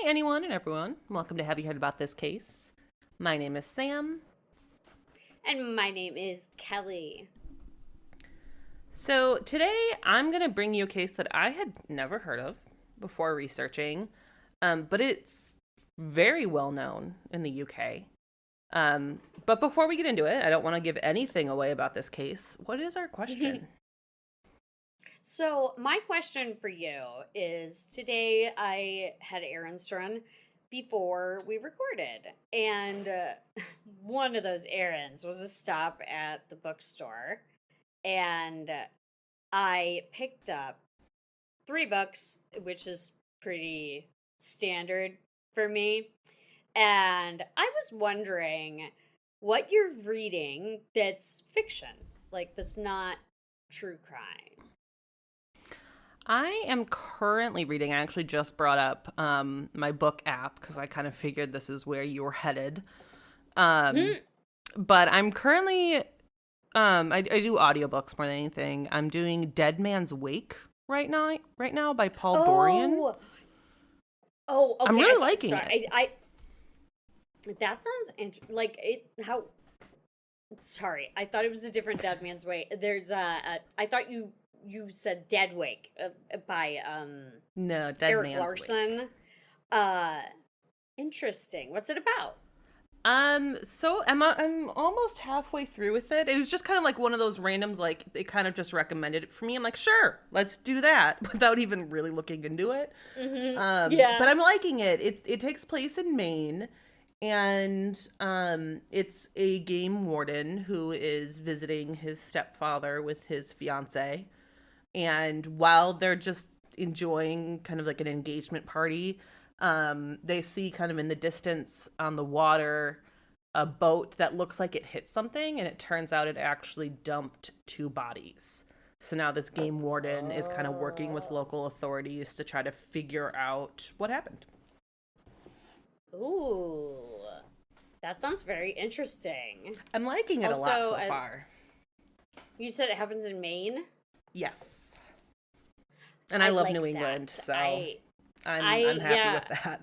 Hi, anyone and everyone. Welcome to Have You Heard About This Case? My name is Sam. And my name is Kelly. So, today I'm going to bring you a case that I had never heard of before researching, but it's very well known in the UK. But before we get into it, I don't want to give anything away about this case. What is our question? So, my question for you is today I had errands to run before we recorded. And one of those errands was a stop at the bookstore. And I picked up 3 books, which is pretty standard for me. And I was wondering what you're reading that's fiction, like that's not true crime. I am currently reading, I actually just brought up my book app because I kind of figured this is where you were headed. Um, but I'm currently I do audiobooks more than anything. I'm doing Dead Man's Wake right now by Paul Dorian. Oh, oh, I'm okay. really liking it. Sorry, I that sounds like it. How? Sorry, I thought it was a different Dead Man's Way. There's I thought you said Dead Wake by No, Dead Eric Man's Wake. Larson. Uh, Interesting. What's it about? So I'm almost halfway through with it. It was just kind of like one of those randoms, like they kind of just recommended it for me. I'm like, sure, let's do that without even really looking into it. But Yeah. I'm liking it. It takes place in Maine, and it's a game warden who is visiting his stepfather with his fiance, and while they're just enjoying kind of like an engagement party, they see kind of in the distance on the water a boat that looks like it hit something, and it turns out it actually dumped 2 bodies. So now this game warden is kind of working with Oh. local authorities to try to figure out what happened. Ooh. That sounds very interesting. I'm liking it a lot Also, so far. you said it happens in Maine. Yes. And I I love like New England, that. so I'm happy Yeah, with that.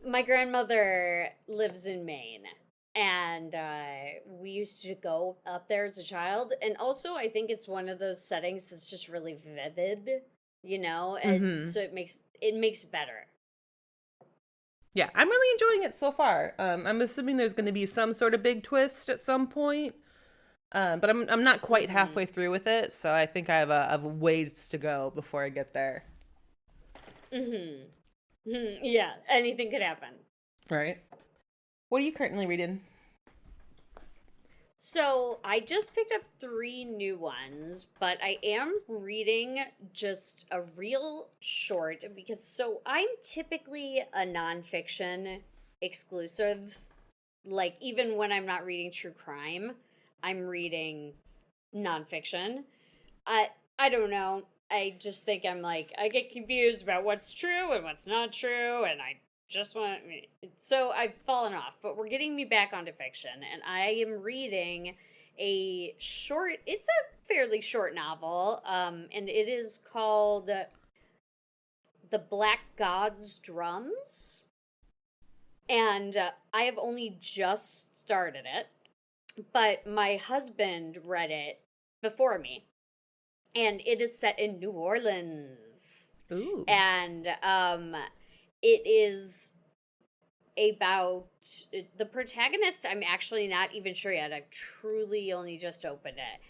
my grandmother lives in Maine, and we used to go up there as a child. And also, I think it's one of those settings that's just really vivid, and Mhm. so it makes it better. Yeah, I'm really enjoying it so far. I'm assuming there's going to be some sort of big twist at some point, but I'm not quite Hmm. halfway through with it, so I think I have a ways to go before I get there. Hmm. Yeah, anything could happen. Right? What are you currently reading? So I just picked up 3 new ones, but I am reading just a real short because I'm typically a nonfiction exclusive. Like even when I'm not reading true crime, I'm reading nonfiction. I I don't know. I just think I get confused about what's true and what's not true, and I just want so I've fallen off. But we're getting me back onto fiction, and I am reading a short. It's a fairly short novel, and it is called "The Black God's Drums," and I have only just started it, but my husband read it before me, and it is set in New Orleans. Ooh. And it is about the protagonist. I'm actually not even sure yet. I've truly only just opened it.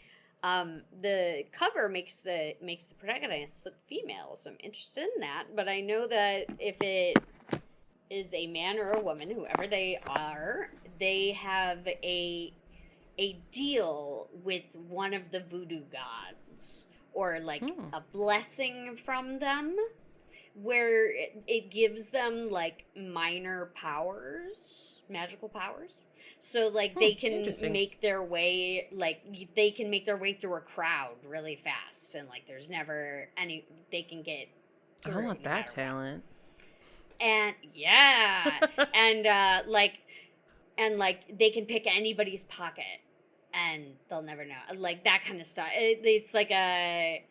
The cover makes the protagonist look female, so I'm interested in that. But I know that if it is a man or a woman, whoever they are, they have a deal with one of the voodoo gods, or like Hmm. a blessing from them, where it gives them like minor powers, magical powers. So like Hmm. Interesting. they can make their way through a crowd really fast, and like there's never any they can get I through want no that matter what. talent. And yeah, and like they can pick anybody's pocket and they'll never know, like that kind of stuff. It's like a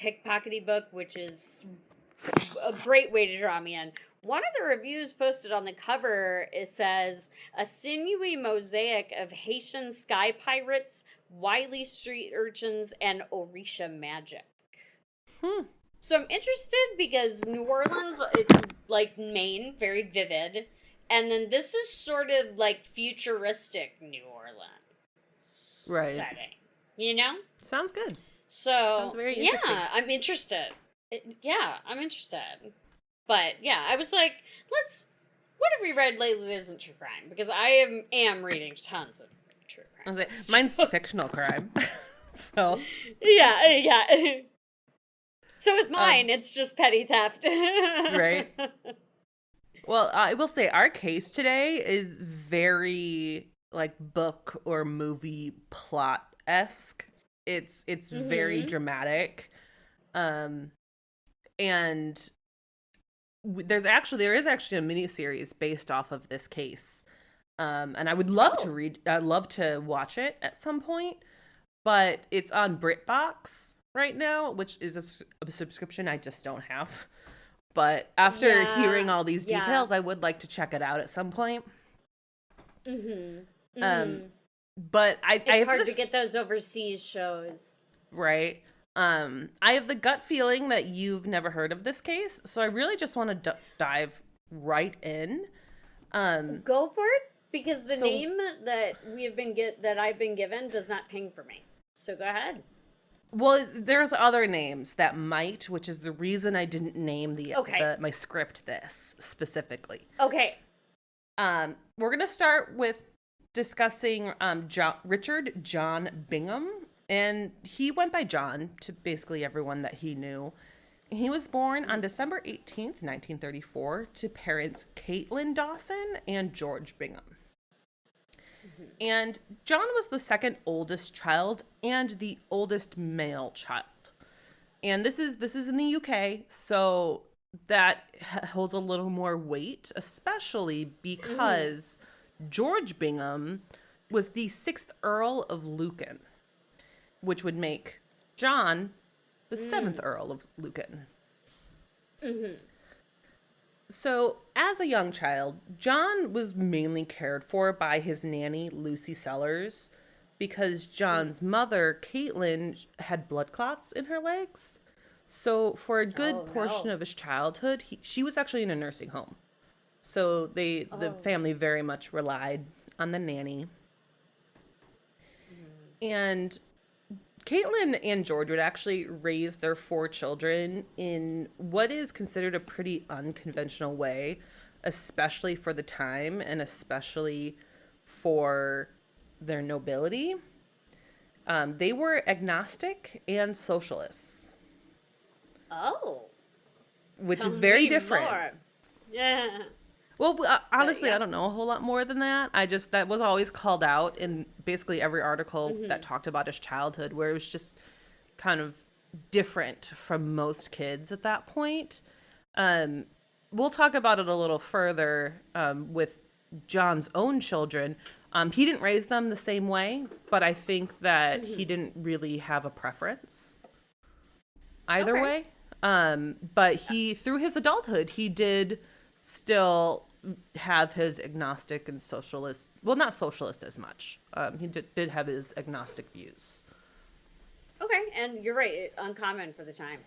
pickpockety book, which is a great way to draw me in. One of the reviews posted on the cover, it says, a sinewy mosaic of Haitian sky pirates, wily street urchins, and Orisha magic. So I'm interested because New Orleans, it's like Maine, very vivid. And then this is sort of like futuristic New Orleans setting. You know? Sounds good. So, sounds very interesting. Yeah, I'm interested. I'm interested. But yeah, I was like, what have we read lately that isn't true crime? Because I am reading tons of true crime. Mine's fictional crime. So. Yeah. So is mine. It's just petty theft. Right. Well, I will say our case today is very like book or movie plot-esque. It's very dramatic. And there is actually a miniseries based off of this case. And I would love I'd love to watch it at some point, but it's on BritBox right now, which is a subscription I just don't have. But after hearing all these details, I would like to check it out at some point. But it's hard to get those overseas shows. Right. I have the gut feeling that you've never heard of this case, so I really just want to dive right in. Go for it, because the name that I've been given does not ping for me. So go ahead. Well, there's other names that might, which is the reason I didn't name my script this specifically. Okay. We're gonna start with discussing Richard John Bingham, and he went by John to basically everyone that he knew. He was born on December 18th, 1934, to parents Caitlin Dawson and George Bingham. And John was the second oldest child and the oldest male child. And this is in the UK, so that holds a little more weight, especially because George Bingham was the 6th Earl of Lucan, which would make John the 7th Earl of Lucan. So, as a young child, John was mainly cared for by his nanny, Lucy Sellers, because John's mother, Caitlin, had blood clots in her legs. So, for a good portion of his childhood, she was actually in a nursing home. So, the family very much relied on the nanny. And Caitlin and George would actually raise their 4 children in what is considered a pretty unconventional way, especially for the time and especially for their nobility. They were agnostic and socialists. Oh. Which is very different. More. Yeah. Well, honestly, I don't know a whole lot more than that. That was always called out in basically every article that talked about his childhood, where it was just kind of different from most kids at that point. We'll talk about it a little further with John's own children. He didn't raise them the same way, but I think that he didn't really have a preference either way. But through his adulthood, he did still have his agnostic and socialist, well, not socialist as much. He did have his agnostic views. Okay, and you're right, uncommon for the time.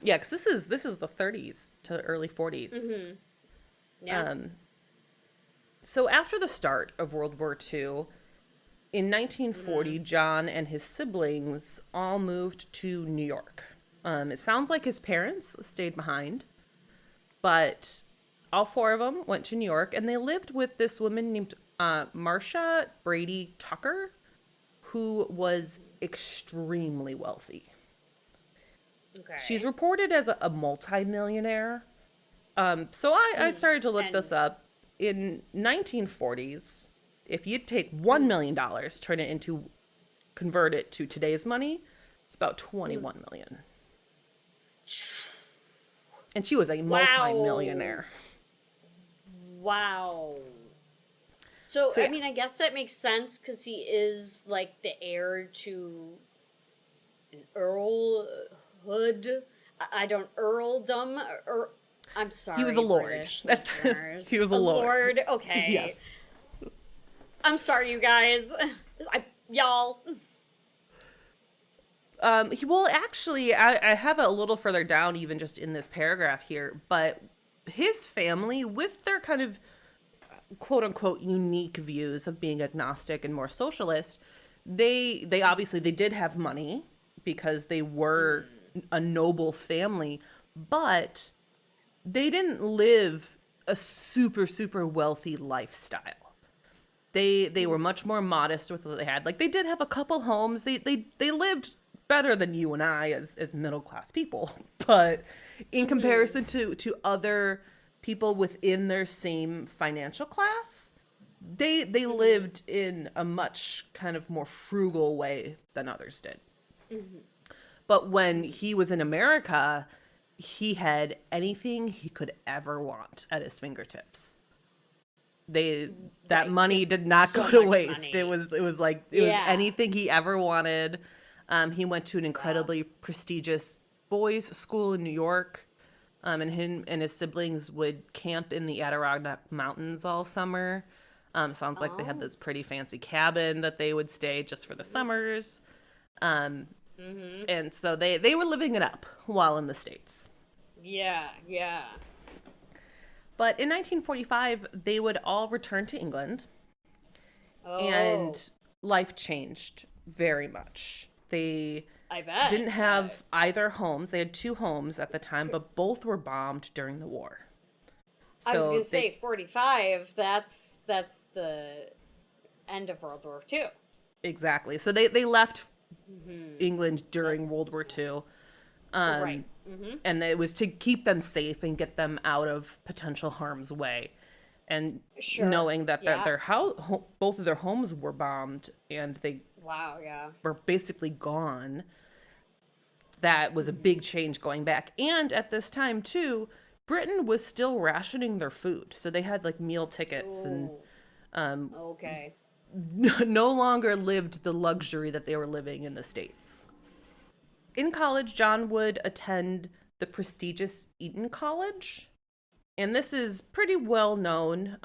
Yeah, because this is the 30s to early 40s. Yeah. So after the start of World War II, in 1940, John and his siblings all moved to New York. It sounds like his parents stayed behind, but all 4 of them went to New York, and they lived with this woman named Marcia Brady Tucker, who was extremely wealthy. Okay. She's reported as a multi-millionaire. So I started to look this up. In 1940s, if you take $1 million, convert it to today's money, it's about 21 million. And she was a multi-millionaire. Wow. So I mean, I guess that makes sense because he is like the heir to earlhood. I don't earldom. I'm He was sorry, a lord. British That's listeners. he was a A lord. lord. Okay. Yes. I'm sorry, you guys. Y'all. Well, actually, I have it a little further down, even just in this paragraph here, but his family, with their kind of quote unquote unique views of being agnostic and more socialist, they obviously they did have money because they were a noble family, but they didn't live a super wealthy lifestyle. They were much more modest with what they had. Like they did have a couple homes. They lived better than you and I as middle class people, but in comparison to other people within their same financial class, they lived in a much kind of more frugal way than others did. But when he was in America, he had anything he could ever want at his fingertips. That Right. money did not So go to much waste. money. It was anything he ever wanted. He went to an incredibly prestigious boys' school in New York. And him and his siblings would camp in the Adirondack Mountains all summer. Sounds like they had this pretty fancy cabin that they would stay just for the summers. And so they were living it up while in the States. Yeah. But in 1945, they would all return to England, Oh. and life changed very much. They I bet. didn't have either homes. They had two homes at the time, but both were bombed during the war. I was So going to say 45. That's the end of World War II. exactly. So they left England during World War II. Right. And it was to keep them safe and get them out of potential harm's way. And Sure. knowing that Yeah. their house, both of their homes were bombed and they Wow, yeah. were basically gone, that was a big change going back. And at this time too, Britain was still rationing their food, so they had like meal tickets and Okay. no longer lived the luxury that they were living in the States. In college, John would attend the prestigious Eton College, and this is pretty well known.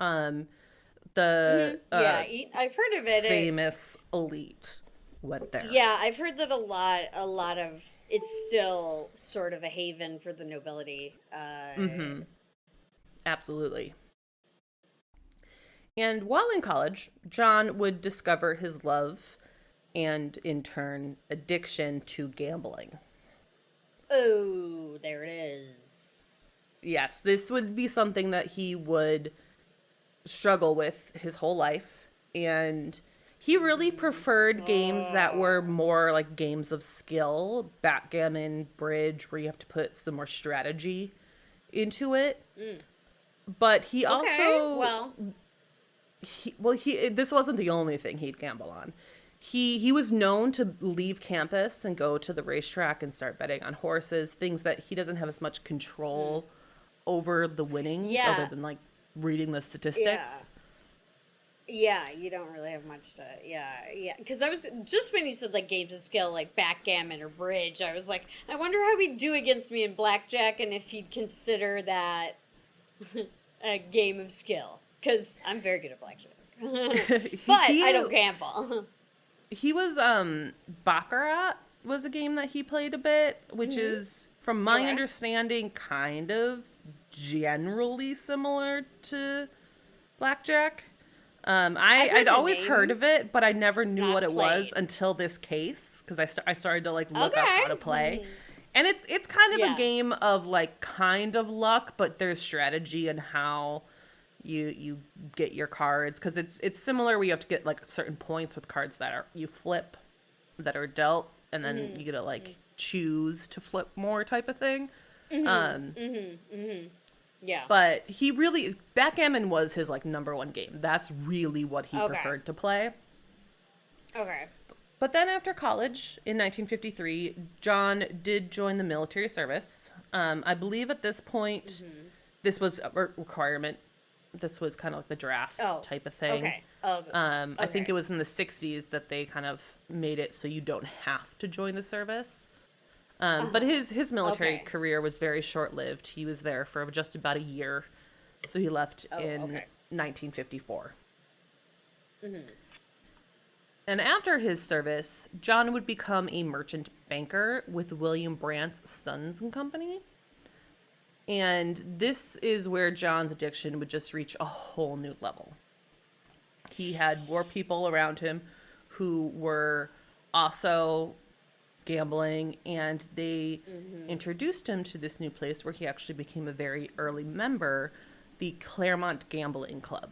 The I've heard of it. famous elite went there. Yeah, I've heard that a lot of it's still sort of a haven for the nobility. Absolutely. And while in college, John would discover his love and, in turn, addiction to gambling. Oh, there it is. Yes, this would be something that he would struggle with his whole life. And he really preferred games that were more like games of skill, backgammon, bridge, where you have to put some more strategy into it. But he also this wasn't the only thing he'd gamble on. He was known to leave campus and go to the racetrack and start betting on horses, things that he doesn't have as much control over the winnings, other than like reading the statistics. Yeah, you don't really have much to. Yeah. Because I was just when you said like games of skill, like backgammon or bridge, I was like, I wonder how he'd do against me in blackjack, and if he'd consider that a game of skill. Because I'm very good at blackjack, but I don't gamble. He was Baccarat was a game that he played a bit, which is, from my understanding, kind of generally similar to blackjack. I'd always heard of it, but I never knew what it was until this case, because I started to like look up how to play. And it's kind of a game of like kind of luck, but there's strategy in how you get your cards, because it's similar where you have to get like certain points with cards that are you flip that are dealt, and then you get to like choose to flip more type of thing. Yeah. But he really, backgammon was his like number one game. That's really what he preferred to play. Okay. But then after college in 1953, John did join the military service. I believe at this point, this was a requirement This was kind of like the draft Oh, type of thing. okay. Oh, I think okay. it was in the 60s that they kind of made it so you don't have to join the service. But Uh-huh. his military Okay. career was very short lived. He was there for just about a year. So he left Oh, in okay. 1954. Mm-hmm. And after his service, John would become a merchant banker with William Brandt's Sons and Company. And this is where John's addiction would just reach a whole new level. He had more people around him who were also gambling, and they Mm-hmm. introduced him to this new place where he actually became a very early member, the Claremont Gambling Club.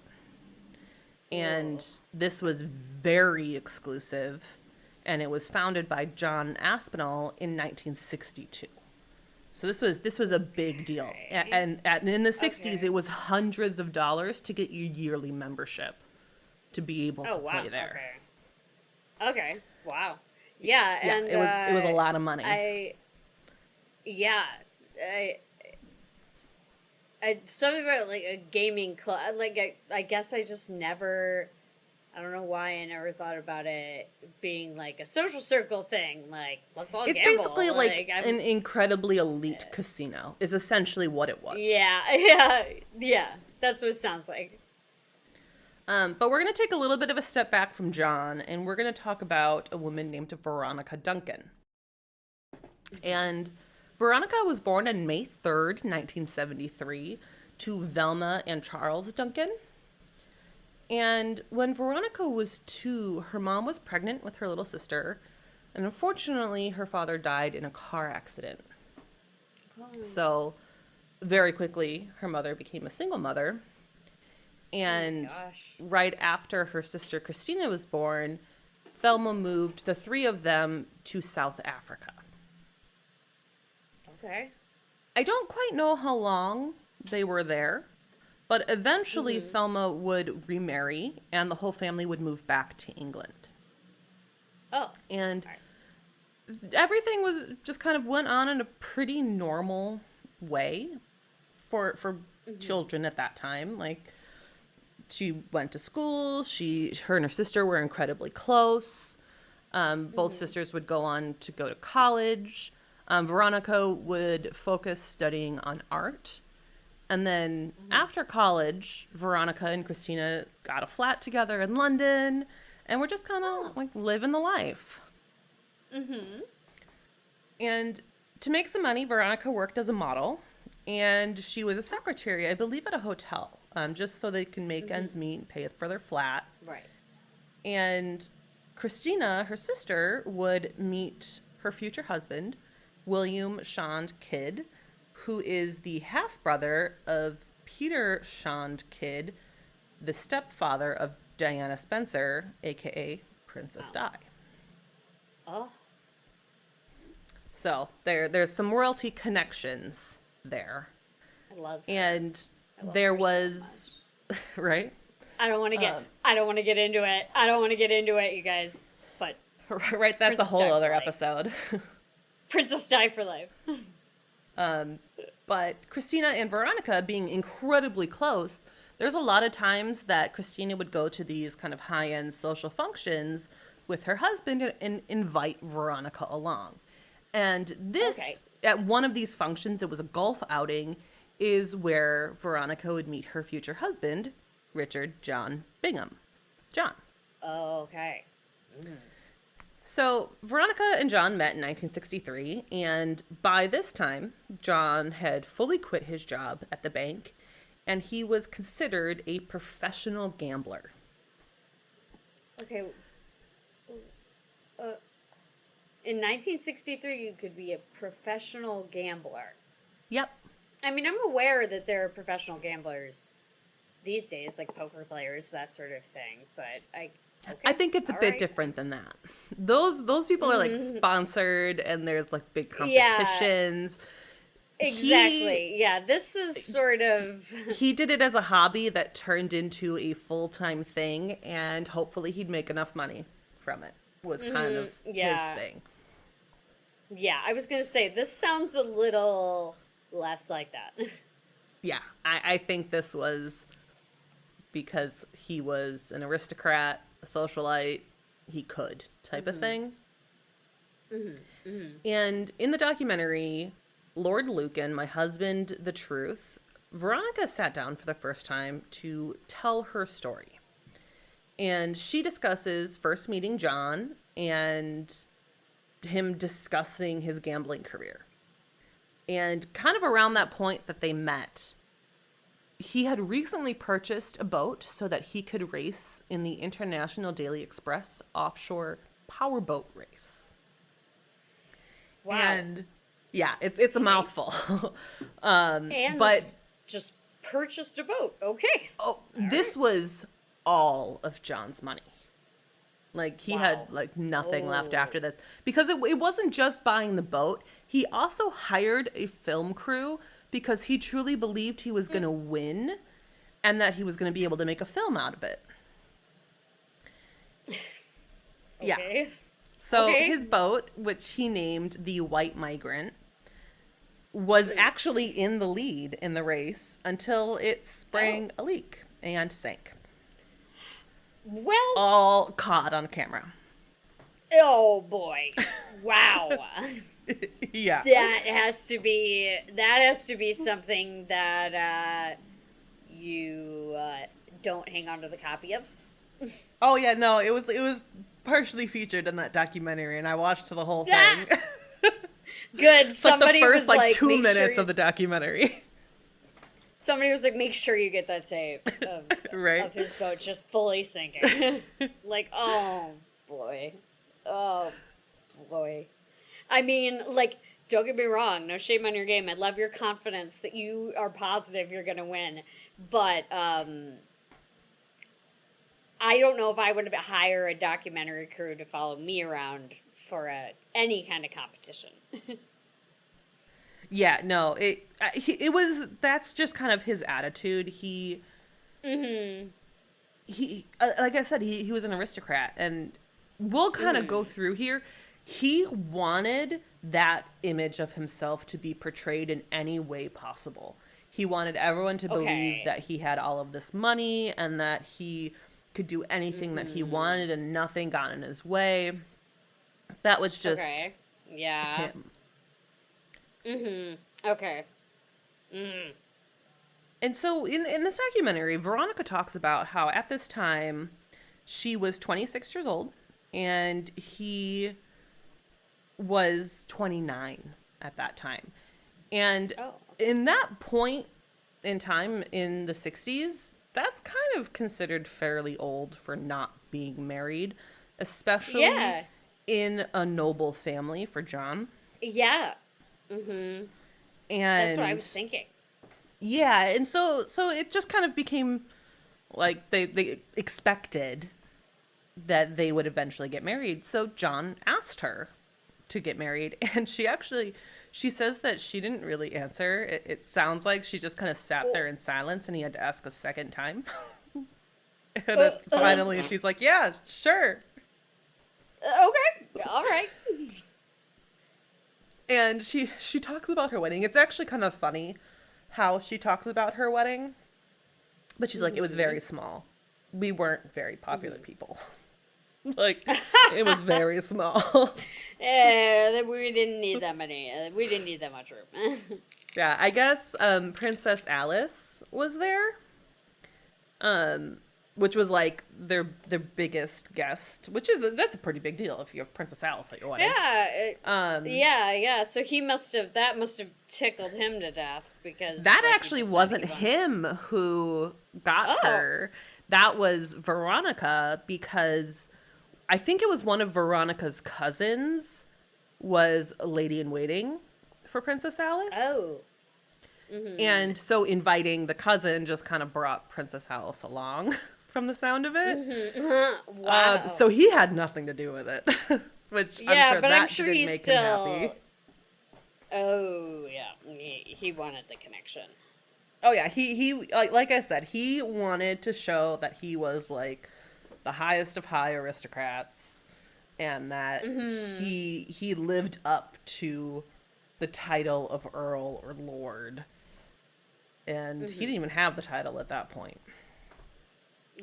And Whoa. this was very exclusive, and it was founded by John Aspinall in 1962. So this was a big deal, Okay. and in the 60s, Okay. it was hundreds of dollars to get your yearly membership to be able Oh, to wow. play there. Okay. Okay. Wow. Yeah, Yeah, and it was a lot of money. I yeah, I something about like a gaming club. Like I guess I just never. I don't know why I never thought about it being like a social circle thing. Like let's all It's basically gamble. like Like I'm. an incredibly elite casino. Is essentially what it was. Yeah, yeah, yeah. That's what it sounds like. But we're going to take a little bit of a step back from John, and we're going to talk about a woman named Veronica Duncan. And Veronica was born on May 3rd, 1973, to Velma and Charles Duncan. And when Veronica was 2, her mom was pregnant with her little sister, and unfortunately, her father died in a car accident. Oh, So, very quickly, her mother became a single mother. oh my And gosh. right after her sister Christina was born, Thelma moved the 3 of them to South Africa. Okay. I don't quite know how long they were there, but eventually Mm-hmm. Thelma would remarry and the whole family would move back to England. Oh. And Alright. everything was just kind of went on in a pretty normal way for Mm-hmm. children at that time. Like, she went to school. Her and her sister were incredibly close. Both Mm-hmm. sisters would go on to go to college. Veronica would focus studying on art. And then Mm-hmm. after college, Veronica and Christina got a flat together in London, and we're just kind Oh. of like living the life. Mm-hmm. And to make some money, Veronica worked as a model, and she was a secretary, I believe, at a hotel, just so they can make Mm-hmm. ends meet and pay for their flat. Right. And Christina, her sister, would meet her future husband, William Shand Kidd, who is the half brother of Peter Shand Kidd, the stepfather of Diana Spencer, aka Princess Oh. Di. Oh. So there's some royalty connections there. I love her. And I love there her so was, much. right? I don't want to get. Um, I don't want to get into it. I don't want to get into it, you guys. But right, that's a Princess whole Di for other life. episode. Princess Di for life. But Christina and Veronica being incredibly close, there's a lot of times that Christina would go to these kind of high-end social functions with her husband and invite Veronica along. And this, Okay. at one of these functions, it was a golf outing, is where Veronica would meet her future husband, Richard John Bingham. John. Okay. So Veronica and John met in 1963, and by this time, John had fully quit his job at the bank, and he was considered a professional gambler. Okay. Uh, in 1963, you could be a professional gambler. Yep. I mean, I'm aware that there are professional gamblers these days, like poker players, that sort of thing. But okay, I think it's a all bit right. different than that. Those people are like Mhm. sponsored, and there's like big Yeah. competitions. Exactly. Yeah, this is sort of. He did it as a hobby that turned into a full-time thing, and hopefully he'd make enough money from it, was kind of Yeah. his thing. Yeah, I was gonna say this sounds a little less like that. Yeah, I think this was because he was an aristocrat, a socialite, he could type of thing. And in the documentary, Lord Lucan, My Husband, the Truth, Veronica sat down for the first time to tell her story. And she discusses first meeting John and him discussing his gambling career. And kind of around that point that they met, he had recently purchased a boat so that he could race in the International Daily Express offshore powerboat race. Wow. And yeah, it's a mouthful. And but just purchased a boat. Okay. This was all of John's money. Like, he had, like, nothing left after this. Because it wasn't just buying the boat. He also hired a film crew because he truly believed he was going to win and that he was going to be able to make a film out of it. Okay. Yeah. So his boat, which he named the White Migrant, was actually in the lead in the race until it sprang a leak and sank. Well, all caught on camera. Oh boy. Wow. Yeah. That has to be something that you don't hang on to the copy of. Oh yeah, no, it was partially featured in that documentary, and I watched the whole thing. Good. It's Somebody like the first was like 2 minutes of the documentary. Somebody was like, make sure you get that tape of, right? of his boat just fully sinking. Like, oh boy. Oh boy. I mean, like, don't get me wrong, no shame on your game. I love your confidence that you are positive you're gonna win. But I don't know if I would hire a documentary crew to follow me around for any kind of competition. Yeah, no, it was, that's just kind of his attitude. He like I said, he was an aristocrat, and we'll kind of go through here. He wanted that image of himself to be portrayed in any way possible. He wanted everyone to believe that he had all of this money and that he could do anything that he wanted and nothing got in his way. That was just him. Okay. And so in this documentary, Veronica talks about how at this time she was 26 years old and he was 29 at that time. And in that point in time in the 60s, that's kind of considered fairly old for not being married, especially in a noble family for John. Yeah. And that's what I was thinking. Yeah, and so it just kind of became like they expected that they would eventually get married. So John asked her to get married, and she says that she didn't really answer. It sounds like she just kind of sat there in silence, and he had to ask a second time. And finally she's like, yeah, sure. Okay, all right. And she talks about her wedding. It's actually kind of funny how she talks about her wedding. But she's like, it was very small. We weren't very popular people. Like, it was very small. Yeah, we didn't need that many. We didn't need that much room. Yeah, I guess Princess Alice was there. Which was like their biggest guest, that's a pretty big deal if you have Princess Alice at your wedding. Yeah. Yeah. So that must have tickled him to death, because that actually wasn't him who got her. That was Veronica, because I think it was one of Veronica's cousins was a lady in waiting for Princess Alice. And so inviting the cousin just kind of brought Princess Alice along. From the sound of it. Wow. So he had nothing to do with it. Which I'm sure didn't make him happy. Oh, yeah. He wanted the connection. Oh, yeah. He like I said, he wanted to show that he was, like, the highest of high aristocrats. And that he lived up to the title of Earl or Lord. And he didn't even have the title at that point.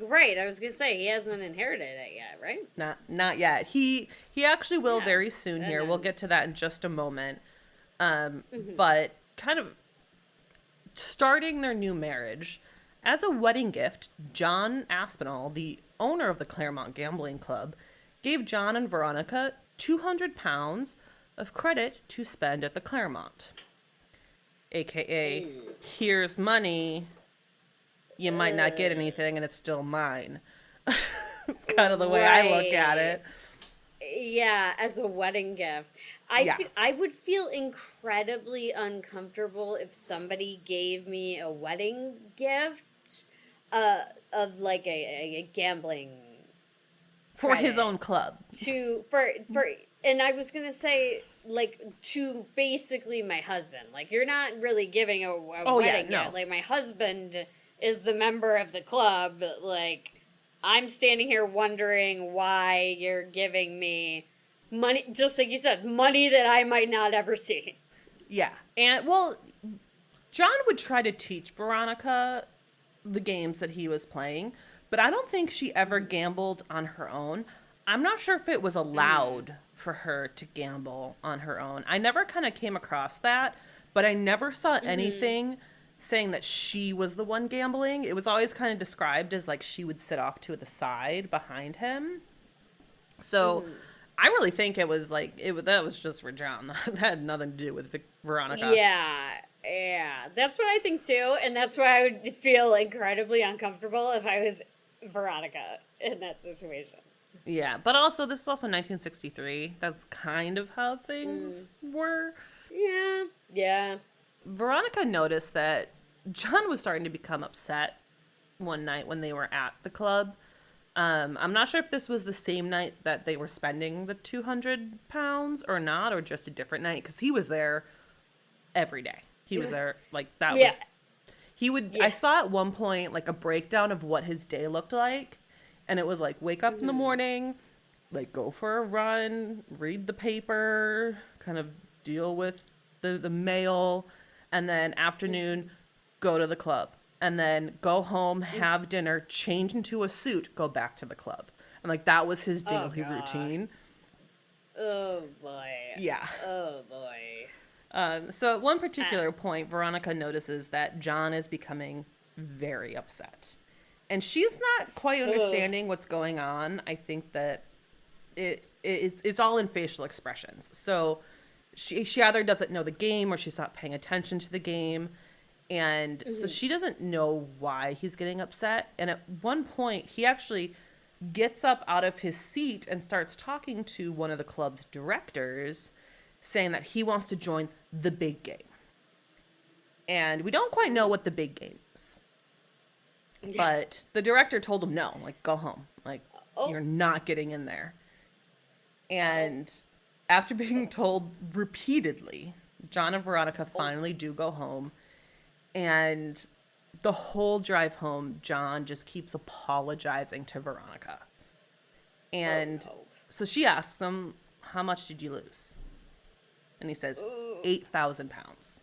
Right, I was gonna say he hasn't inherited it yet, right? Not yet. He actually will Yeah. very soon And here. We'll then get to that in just a moment. mhm. But kind of starting their new marriage, as a wedding gift, John Aspinall, the owner of the Claremont Gambling Club, gave John and Veronica £200 of credit to spend at the Claremont. AKA, Ew. here's money, you might not get Uh, anything and it's still mine. It's kind of the way I look at right. it. Yeah, as a wedding gift. Yeah. I would feel incredibly uncomfortable if somebody gave me a wedding gift of like a gambling For his credit own club. to for and I was going to say like to basically my husband. Like you're not really giving a Oh, yeah, wedding no. gift. Like my husband is the member of the club. Like I'm standing here wondering why you're giving me money, just like you said, money that I might not ever see. Yeah. And, well, John would try to teach Veronica the games that he was playing, but I don't think she ever Mm-hmm. gambled on her own. I'm not sure if it was Mm-hmm. allowed for her to gamble on her own. I never kind of came across that, but I never saw Mm-hmm. anything saying that she was the one gambling. It was always kind of described as like she would sit off to the side behind him. So Mm-hmm. I really think it was like that was just for John. That had nothing to do with Veronica. Yeah, yeah, that's what I think too, and that's why I would feel incredibly uncomfortable if I was Veronica in that situation. Yeah, but also this is also 1963. That's kind of how Mm. things were. Yeah, yeah. Veronica noticed that John was starting to become upset one night when they were at the club. I'm not sure if this was the same night that they were spending the £200 or not, or just a different night, because he was there every day. He was there, like, that Yeah, was, he would, I yeah. saw at one point, like, a breakdown of what his day looked like. And it was like, wake up in the Mm-hmm. morning, like, go for a run, read the paper, kind of deal with the mail, and then afternoon, go to the club. And then go home, Mm-hmm. have dinner, change into a suit, go back to the club. And like that was his Oh daily gosh. routine. Oh boy. Yeah. Oh boy. So at one Uh, particular point, Veronica notices that John is becoming very upset. And she's not quite ugh. understanding what's going on. I think that it's all in facial expressions. So she either doesn't know the game or she's not paying attention to the game. And so Mhm. she doesn't know why he's getting upset. And at one point, he actually gets up out of his seat and starts talking to one of the club's directors, saying that he wants to join the big game. And we don't quite know what the big game is. But the director told him no, like, go home. Like, Oh, you're not getting in there. oh, And after being told repeatedly, John and Veronica oh, finally do go home. And the whole drive home, John just keeps apologizing to Veronica. oh And no. so she asks him, how much did you lose? And he says, Ooh. £8,000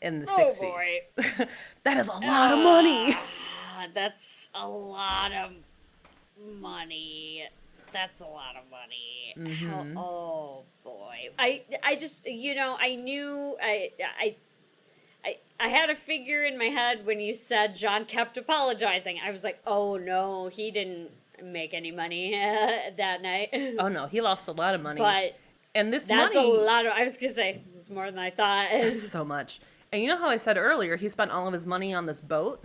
in the Oh boy. 60s. That is a lot of money. Ah, that's a lot of money. That's a lot of money. How? Mm-hmm. Oh boy. I just I knew I had a figure in my head when you said John kept apologizing. I was like, oh no, he didn't make any money that night. Oh no, he lost a lot of money. But And this that's a money, lot of. I was gonna say it's more than I thought. that's so much. And you know how I said earlier he spent all of his money on this boat?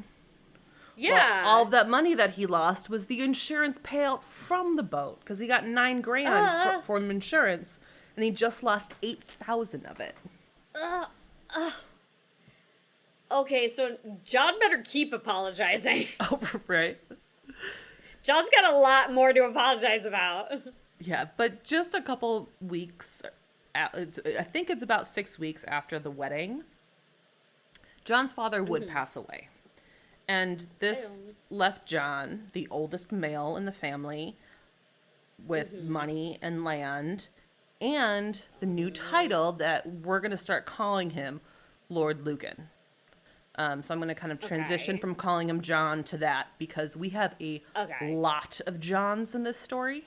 Well, all Yeah. of that money that he lost was the insurance payout from the boat because he got 9 grand Uh, from insurance, and he just lost 8,000 of it. uh, uh. Okay, so John better keep apologizing. Oh, right. John's got a lot more to apologize about. Yeah, but just a couple weeks, I think it's about 6 weeks after the wedding, John's father would Mhm. pass away. And this Ew. left John, the oldest male in the family, with Mhm. money and land and the new Mhm. title that we're going to start calling him Lord Lucan. So I'm going to kind of transition Okay. from calling him John to that because we have a Okay. lot of Johns in this story.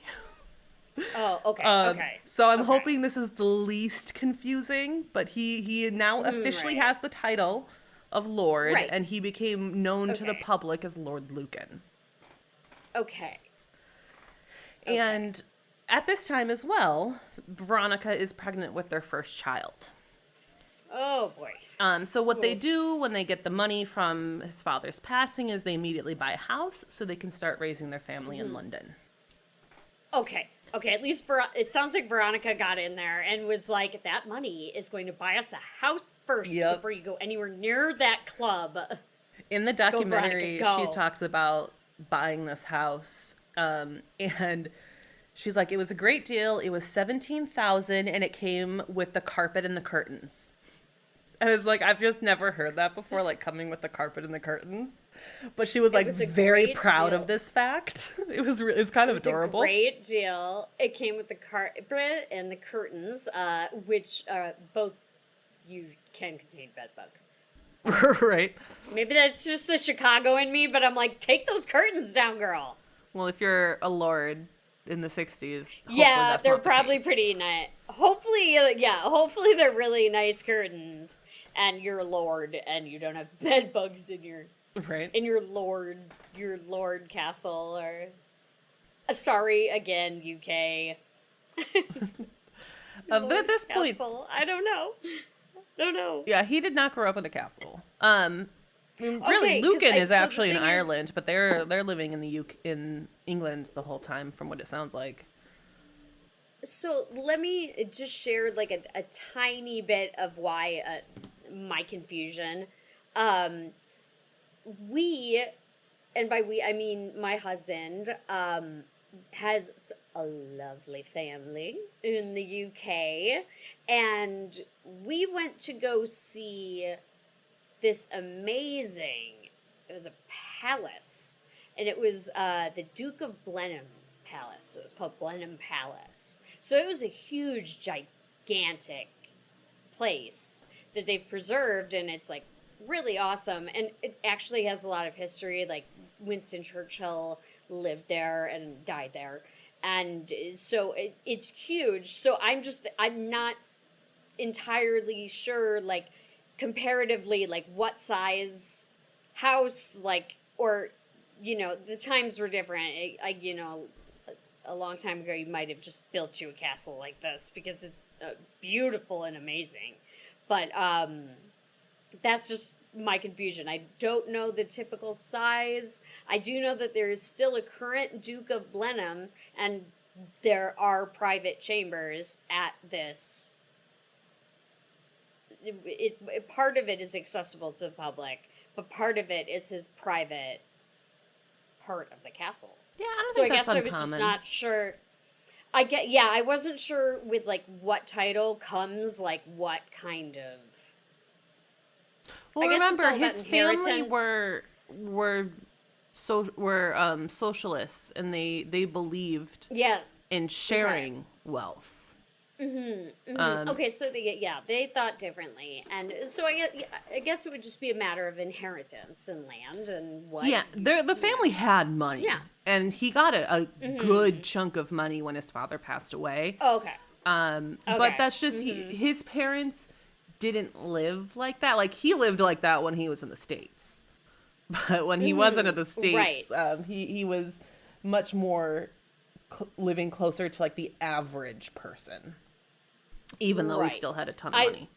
Oh, okay. Okay. So I'm Okay. hoping this is the least confusing, but he now officially Right. has the title of Lord, and Right. he became known to the Okay. public as Lord Lucan. Okay. Okay. And at this time as well, Veronica is pregnant with their first child. Oh boy. So what they Oof. do when they get the money from his father's passing is they immediately buy a house so they can start raising their family in London. Okay. Okay. At least it sounds like Veronica got in there and was like, "That money is going to buy us a house first Yep. before you go anywhere near that club." In the Go, Veronica, documentary, she go. talks about buying this house, and she's like, it was a great deal. It was 17,000, and it came with the carpet and the curtains. And it's like, I've just never heard that before, like coming with the carpet and the curtains. But she was It like was a very great proud deal. of this fact. It's kind It of was adorable. a great deal. It came with the carpet and the curtains, which both you can contain bed bugs. Right. Maybe that's just the Chicago in me, but I'm like, take those curtains down, girl. Well, if you're a lord in the 60s, hopefully Yeah, that's they're not the probably case. pretty nice. Hopefully, hopefully they're really nice curtains, and you're a lord, and you don't have bed bugs in Right. your lord castle, or sorry again, UK. But at Lord this point, castle. I don't know. Don't know. yeah, he did not grow up in a castle. Really, Okay, 'cause Lucan is so the actually in thing is- Ireland, but they're living in the UK, in England the whole time, from what it sounds like. So let me just share like a tiny bit of why my confusion. Um, we, and by we I mean my husband, has a lovely family in the UK, and we went to go see this amazing. It was a palace, and it was the Duke of Blenheim's palace. So it was called Blenheim Palace. So it was a huge, gigantic place that they've preserved, and it's like really awesome. And it actually has a lot of history. Like Winston Churchill lived there and died there, and so it's huge. So I'm not entirely sure, like comparatively, like what size house, like, or the times were different. A long time ago, you might have just built you a castle like this because it's beautiful and amazing. But that's just my confusion. I don't know the typical size. I do know that there is still a current Duke of Blenheim, and there are private chambers at this. Part of it is accessible to the public, but part of it is his private part of the castle. Yeah, I don't So I think guess that's I was just uncommon. not sure. I wasn't sure with like what title comes like what kind of. Well, I guess it's remember all about his family inheritance. were socialists, and they believed Yeah. in sharing wealth. Okay, so they thought differently, and so I guess it would just be a matter of inheritance and land and what. Yeah, the family had money. Yeah. And he got a good chunk of money when his father passed away. Oh, okay. But Okay. that's just his parents didn't live like that. Like he lived like that when he was in the States, but when he wasn't in the States, Right. he was much more living closer to like the average person, even though he Right. still had a ton of money.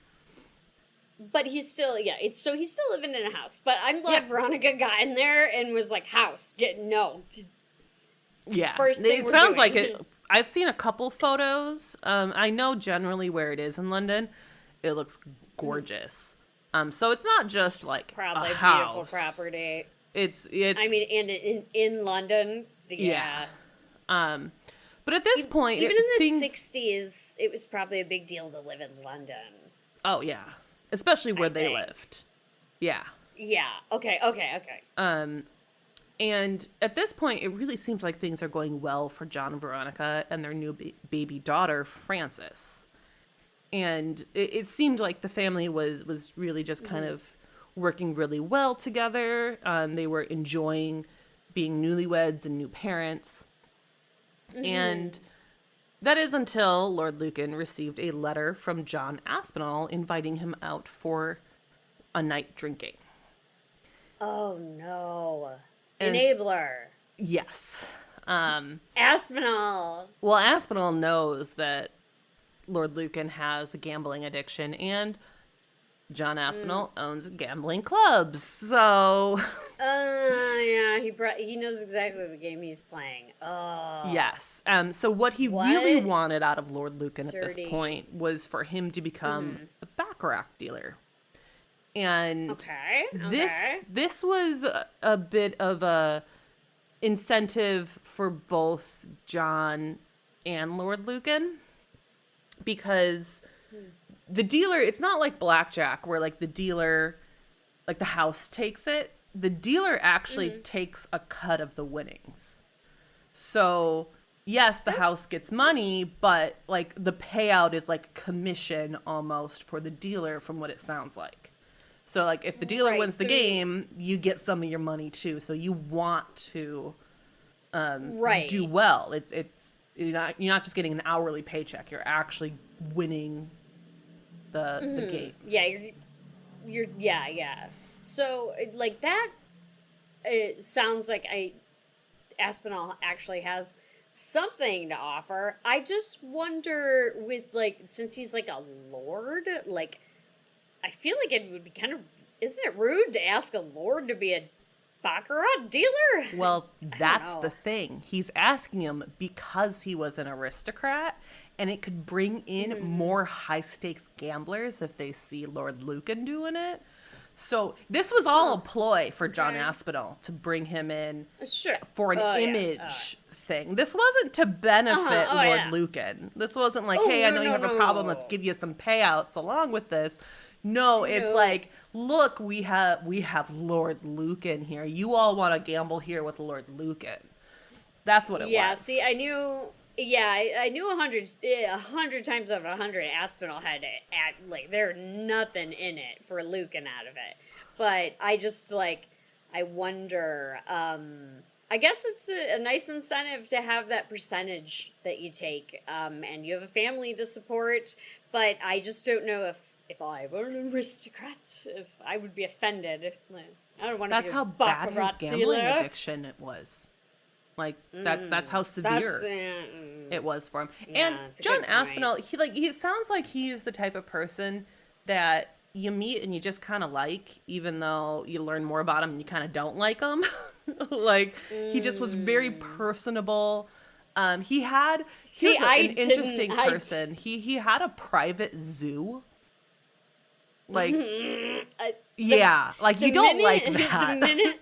But he's still he's still living in a house. But I'm glad Veronica got in there and was like, house, Yeah, First thing it we're sounds doing. like it. I've seen a couple photos. I know generally where it is in London. It looks gorgeous. So it's not just like probably a house. beautiful property. It's. I mean, and in London, Yeah. But at this point, even in the things, 60s, it was probably a big deal to live in London. Oh yeah, especially where they think. lived. Yeah. Yeah. Okay. And at this point, it really seems like things are going well for John and Veronica and their new baby daughter, Frances. And it seemed like the family was really just kind of working really well together. They were enjoying being newlyweds and new parents. And that is until Lord Lucan received a letter from John Aspinall inviting him out for a night drinking. Oh no. And Enabler. yes. Aspinall. Well, Aspinall knows that Lord Lucan has a gambling addiction, and John Aspinall owns gambling clubs. So Yeah, he knows exactly the game he's playing. Oh. yes. So what he really wanted out of Lord Lucan at this point was for him to become a baccarat dealer. And this was a bit of a incentive for both John and Lord Lucan, because the dealer, it's not like blackjack where like the dealer, like the house takes it. The dealer actually takes a cut of the winnings. So yes, the house gets money, but like the payout is like commission almost for the dealer, from what it sounds like. So like if the dealer wins the game, you get some of your money too. So you want to do well. It's you're not just getting an hourly paycheck. You're actually winning the games. Yeah, yeah. So like that, it sounds like Aspinall actually has something to offer. I just wonder, with like, since he's like a lord, like I feel like it would be kind of, isn't it rude to ask a lord to be a baccarat dealer? Well, that's the thing. He's asking him because he was an aristocrat, and it could bring in more high-stakes gamblers if they see Lord Lucan doing it. So this was all a ploy for John Aspinall to bring him in for an image thing. This wasn't to benefit Lord Lucan. This wasn't like, hey, I know you have a problem. Let's give you some payouts along with this. No, it's like, look, we have Lord Lucan here. You all want to gamble here with Lord Lucan. That's what it was. Yeah, see, I knew 100 times out of 100 Aspinall had like, there's nothing in it for Lucan out of it. But I just, like, I wonder, I guess it's a nice incentive to have that percentage that you take, and you have a family to support, but I just don't know if I were an aristocrat, if I would be offended. I don't want to be a how bad his gambling dealer. addiction it was. Like that's how severe it was for him. And John Aspinall, he sounds like he's the type of person that you meet and you just kind of like, even though you learn more about him and you kind of don't like him. Like he just was very personable. He was an interesting person. He had a private zoo. Like, like you don't like that.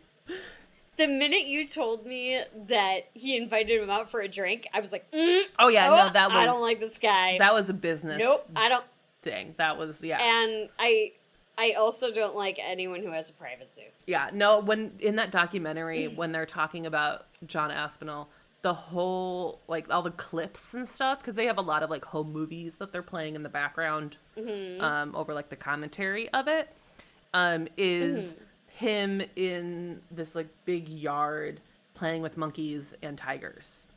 The minute you told me that he invited him out for a drink, I was like, oh yeah, no, that was, I don't like this guy. That was a business. Nope, I don't. Thing. That was, And I also don't like anyone who has a private zoo. Yeah, no, when in that documentary, when they're talking about John Aspinall, the whole, like, all the clips and stuff, because they have a lot of, like, home movies that they're playing in the background over, like, the commentary of it, is him in this, like, big yard playing with monkeys and tigers.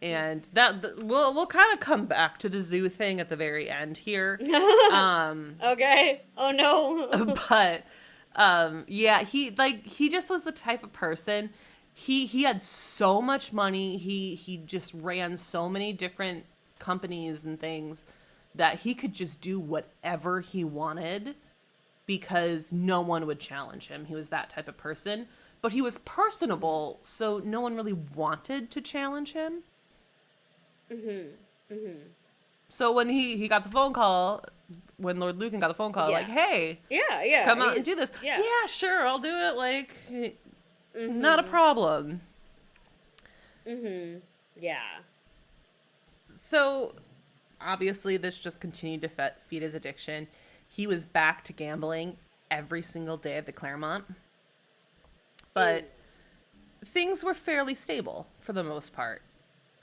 And we'll kind of come back to the zoo thing at the very end here. Okay. Oh, no. But, yeah, he just was the type of person. He had so much money. He just ran so many different companies and things that he could just do whatever he wanted because no one would challenge him. He was that type of person. But he was personable, so no one really wanted to challenge him. So when he got the phone call, when Lord Lucan got the phone call, like, hey, come out and do this. Yeah, sure, I'll do it. Like, not a problem. Yeah. So, obviously, this just continued to feed his addiction. He was back to gambling every single day at the Claremont. But things were fairly stable for the most part.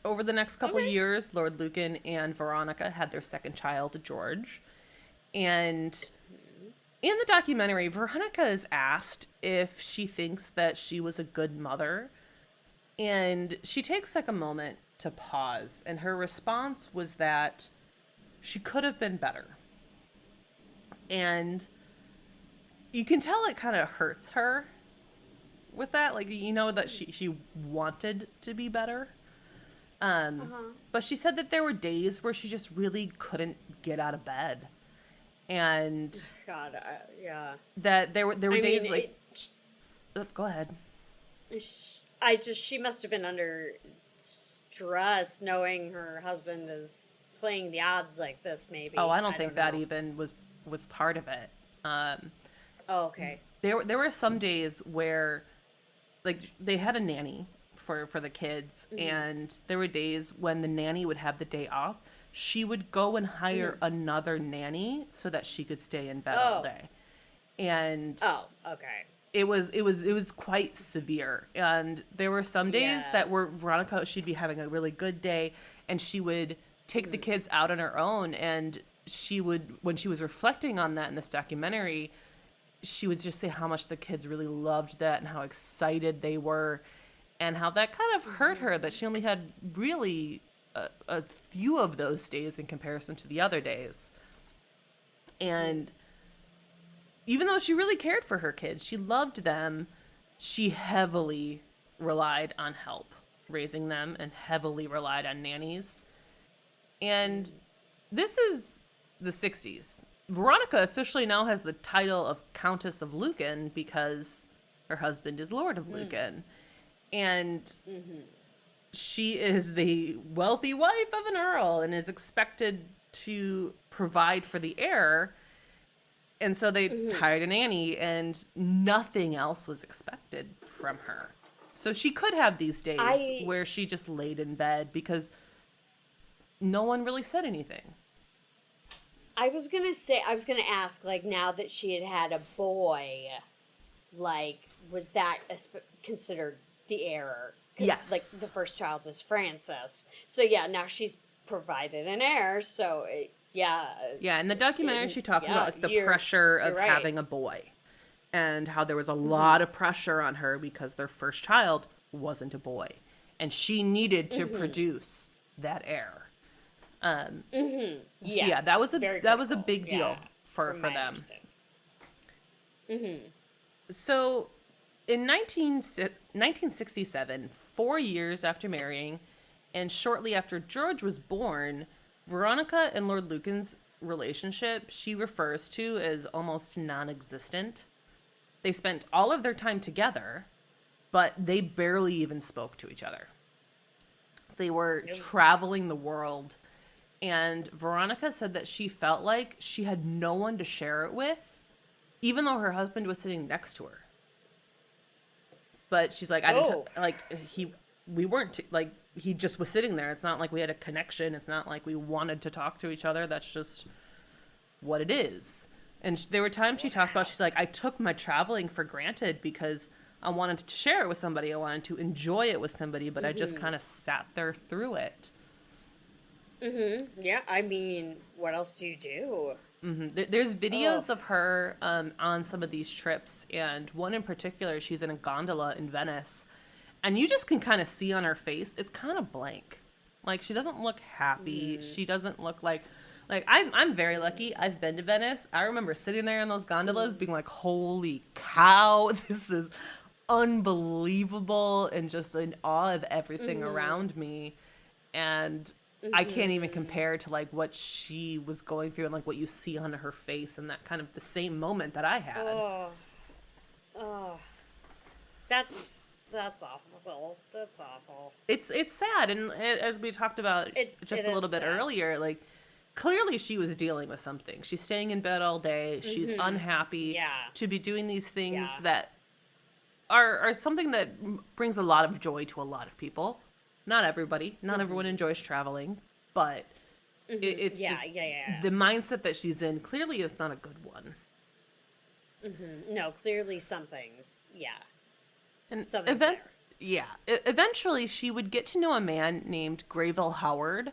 Over the next couple years, Lord Lucan and Veronica had their second child, George. And In the documentary, Veronica is asked if she thinks that she was a good mother, and she takes like a moment to pause, and her response was that she could have been better. And you can tell it kind of hurts her with that, like, you know, that she wanted to be better. But she said that there were days where she just really couldn't get out of bed, and God, yeah. that there were I days mean, like go ahead. she must have been under stress knowing her husband is playing the odds like this, maybe. Oh, I don't think don't that know. even was part of it. Oh, okay. There were some days where, like, they had a nanny for the kids, and there were days when the nanny would have the day off. She would go and hire another nanny so that she could stay in bed all day. And Oh, okay. it was quite severe. And there were some days Yeah. that were Veronica, she'd be having a really good day, and she would take the kids out on her own, and she would, when she was reflecting on that in this documentary, she would just say how much the kids really loved that and how excited they were, and how that kind of hurt her that she only had really a few of those days in comparison to the other days. And even though she really cared for her kids, she loved them, she heavily relied on help raising them and heavily relied on nannies. And this is the 60s. Veronica officially now has the title of Countess of Lucan because her husband is Lord of Lucan. And she is the wealthy wife of an earl and is expected to provide for the heir. And so they hired a nanny, and nothing else was expected from her. So she could have these days where she just laid in bed because no one really said anything. I was gonna ask, like, now that she had had a boy, like, was that considered the heir? Yes. Like, the first child was Frances. So, yeah, now she's provided an heir, so, yeah. Yeah, in the documentary, she talks about like, the pressure of having a boy, and how there was a lot of pressure on her because their first child wasn't a boy, and she needed to produce that heir. Yes, so yeah, that was a big deal for them. So in 1967, 4 years after marrying, and shortly after George was born, Veronica and Lord Lucan's relationship she refers to as almost non-existent. They spent all of their time together, but they barely even spoke to each other. They were traveling the world, and Veronica said that she felt like she had no one to share it with, even though her husband was sitting next to her. But she's like, we weren't, like, he just was sitting there. It's not like we had a connection. It's not like we wanted to talk to each other. That's just what it is. And there were times she talked about, she's like, I took my traveling for granted because I wanted to share it with somebody. I wanted to enjoy it with somebody, but I just kind of sat there through it. Yeah, I mean, what else do you do? There's videos of her on some of these trips, and one in particular, she's in a gondola in Venice, and you just can kind of see on her face, it's kind of blank. Like, she doesn't look happy. She doesn't look like I'm very lucky. I've been to Venice. I remember sitting there in those gondolas being like, holy cow, this is unbelievable, and just in awe of everything around me. And I can't even compare to like what she was going through and like what you see on her face and that kind of the same moment that I had. That's awful. That's awful. It's sad, and as we talked about just a little bit earlier, like, clearly she was dealing with something. She's staying in bed all day. She's unhappy to be doing these things that are something that brings a lot of joy to a lot of people. Not everybody. Not everyone enjoys traveling, but it's just the mindset that she's in clearly is not a good one. No, clearly something's And something's there. Eventually she would get to know a man named Grayville Howard,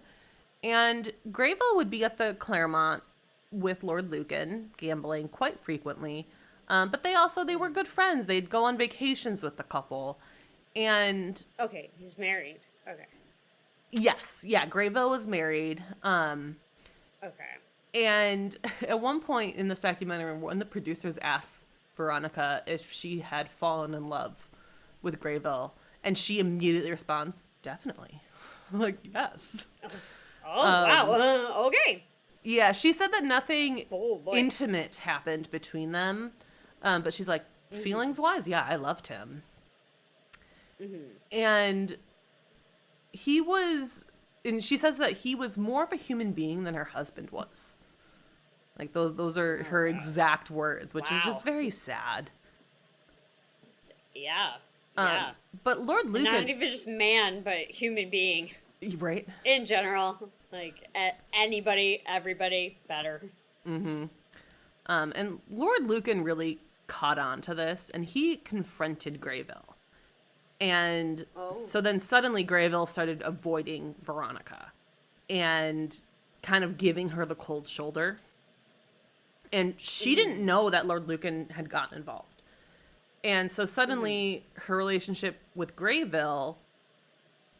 and Grayville would be at the Claremont with Lord Lucan, gambling quite frequently. But they were good friends. They'd go on vacations with the couple. And Okay, he's married. Okay. yes, yeah, Greyville was married. Okay. And at one point in this documentary, one of the producers asks Veronica if she had fallen in love with Greyville, and she immediately responds, "Definitely." Like, yes. Oh, wow. Okay. Yeah, she said that nothing Oh, boy. intimate happened between them, but she's like, feelings wise, yeah, I loved him. And he was, and she says that he was more of a human being than her husband was. Like, those are her exact words, which is just very sad. Yeah. Yeah. But Lord Lucan, Not even just man, but human being right? in general. Like, anybody, everybody, better. And Lord Lucan really caught on to this, and he confronted Greyville. And so then suddenly Greyville started avoiding Veronica and kind of giving her the cold shoulder. And she didn't know that Lord Lucan had gotten involved. And so suddenly her relationship with Greyville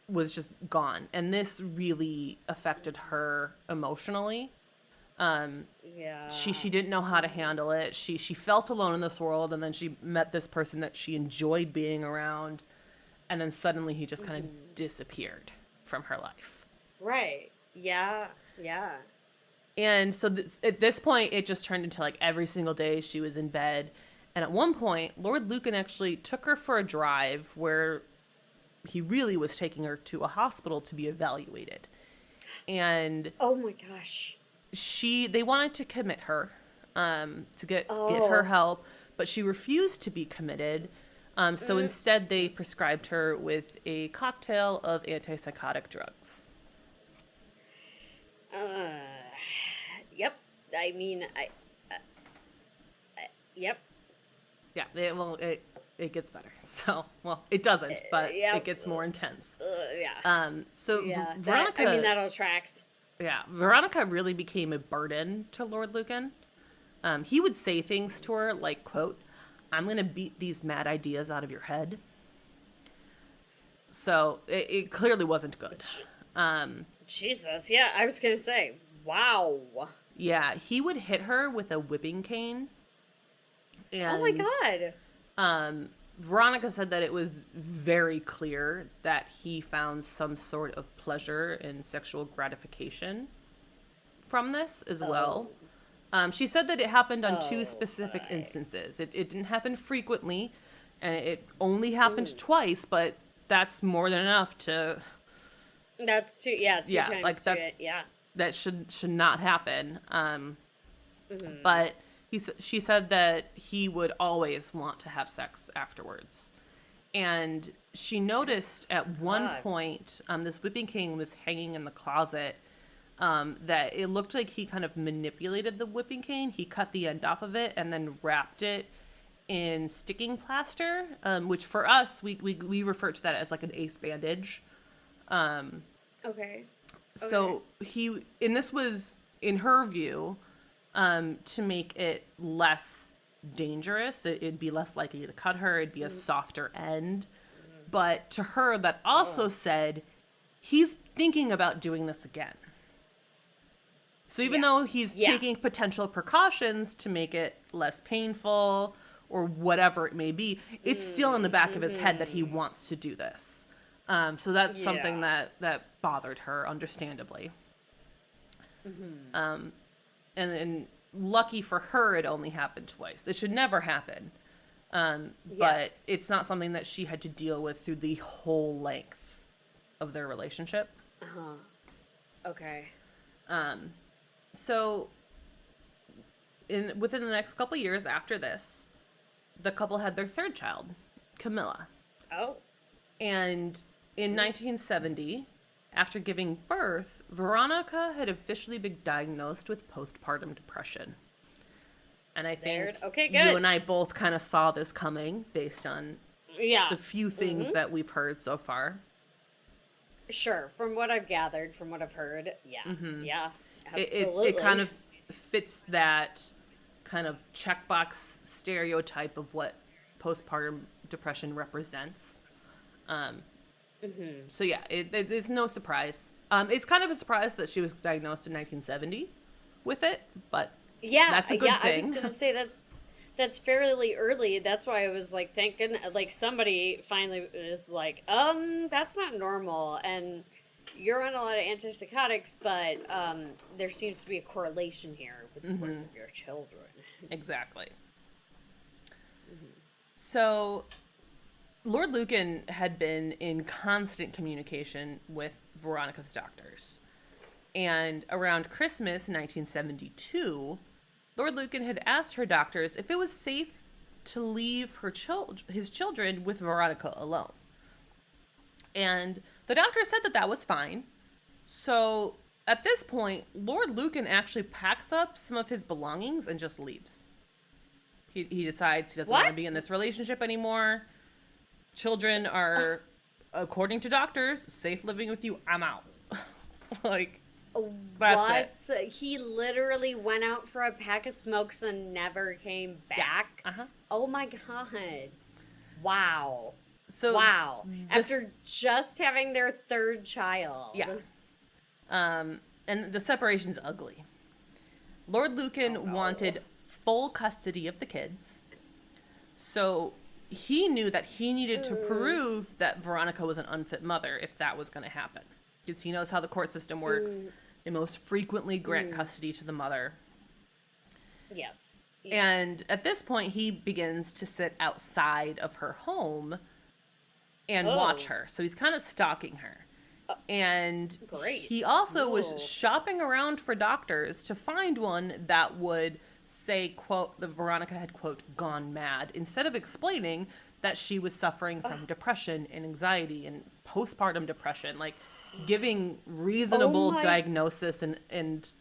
was just gone. And this really affected her emotionally. Yeah. She didn't know how to handle it. She felt alone in this world, and then she met this person that she enjoyed being around, and then suddenly he just kind of disappeared from her life. Right. Yeah. Yeah. And so at this point, it just turned into like every single day she was in bed. And at one point, Lord Lucan actually took her for a drive where he really was taking her to a hospital to be evaluated. And oh my gosh. they wanted to commit her to get her help, but she refused to be committed. So instead, they prescribed her with a cocktail of antipsychotic drugs. Yep. I mean, yep. Yeah, it gets better. So, well, it doesn't, but it gets more intense. Yeah. So yeah, Veronica, that all tracks. Yeah, Veronica really became a burden to Lord Lucan. He would say things to her like, quote, "I'm going to beat these mad ideas out of your head." So it clearly wasn't good. Jesus, yeah, I was going to say, wow. Yeah, he would hit her with a whipping cane. And, oh my God. Veronica said that it was very clear that he found some sort of pleasure and sexual gratification from this as well. She said that it happened on two specific instances. It didn't happen frequently, and it only happened twice, but that's more than enough to... That's two times like to it, yeah. That should not happen. But she said that he would always want to have sex afterwards. And she noticed at one point, this whipping cane was hanging in the closet, that it looked like he kind of manipulated the whipping cane. He cut the end off of it and then wrapped it in sticking plaster, which for us, we refer to that as like an ace bandage. Okay. So and this was, in her view, to make it less dangerous. It'd be less likely to cut her. It'd be a softer end. But to her, that also said, he's thinking about doing this again. So even though he's taking potential precautions to make it less painful or whatever it may be, it's still in the back of his head that he wants to do this. So that's something that bothered her, understandably. And lucky for her, it only happened twice. It should never happen. But it's not something that she had to deal with through the whole length of their relationship. Okay. So within the next couple years after this, the couple had their third child, Camilla. Oh. And in 1970, after giving birth, Veronica had officially been diagnosed with postpartum depression. And I think you and I both kind of saw this coming based on the few things that we've heard so far. Sure. From what I've gathered, from what I've heard. Yeah. Yeah. Absolutely. fits that kind of checkbox stereotype of what postpartum depression represents. So yeah, it's no surprise. It's kind of a surprise that she was diagnosed in 1970 with it, but Yeah, that's a good I thing. was gonna say that's fairly early. That's why I was like thinking, like somebody finally is like, that's not normal, and you're on a lot of antipsychotics, but there seems to be a correlation here with the birth of your children. Exactly. So Lord Lucan had been in constant communication with Veronica's doctors. And around Christmas 1972, Lord Lucan had asked her doctors if it was safe to leave his children with Veronica alone. And the doctor said that that was fine. So at this point, Lord Lucan actually packs up some of his belongings and just leaves. He decides he doesn't want to be in this relationship anymore. Children are, according to doctors, safe living with you. I'm out. Like, that's it. He literally went out for a pack of smokes and never came back? Yeah. Oh my god. Wow. So wow. After just having their third child. Yeah. And the separation's ugly. Lord Lucan wanted full custody of the kids. So he knew that he needed to prove that Veronica was an unfit mother if that was going to happen. Because he knows how the court system works. They most frequently grant custody to the mother. Yes. Yeah. And at this point, he begins to sit outside of her home and watch her. So he's kind of stalking her. And he also was shopping around for doctors to find one that would say, quote, that Veronica had, quote, gone mad, instead of explaining that she was suffering from depression and anxiety and postpartum depression, like giving reasonable diagnosis and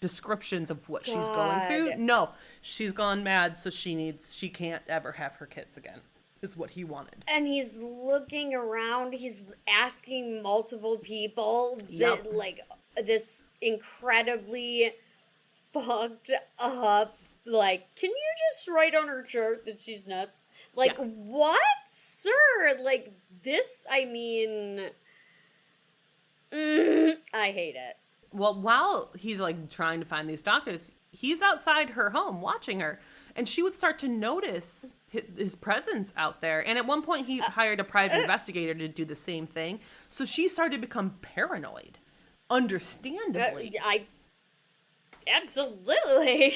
descriptions of what she's going through. No, she's gone mad, so she can't ever have her kids again. Is what he wanted. And he's looking around, he's asking multiple people that, like, this incredibly fucked up, like, can you just write on her chart that she's nuts? Like, what? Sir, like, this, I mean, I hate it. Well, while he's, like, trying to find these doctors, he's outside her home watching her, and she would start to notice his presence out there. And at one point, he hired a private investigator to do the same thing. So she started to become paranoid, understandably. Absolutely.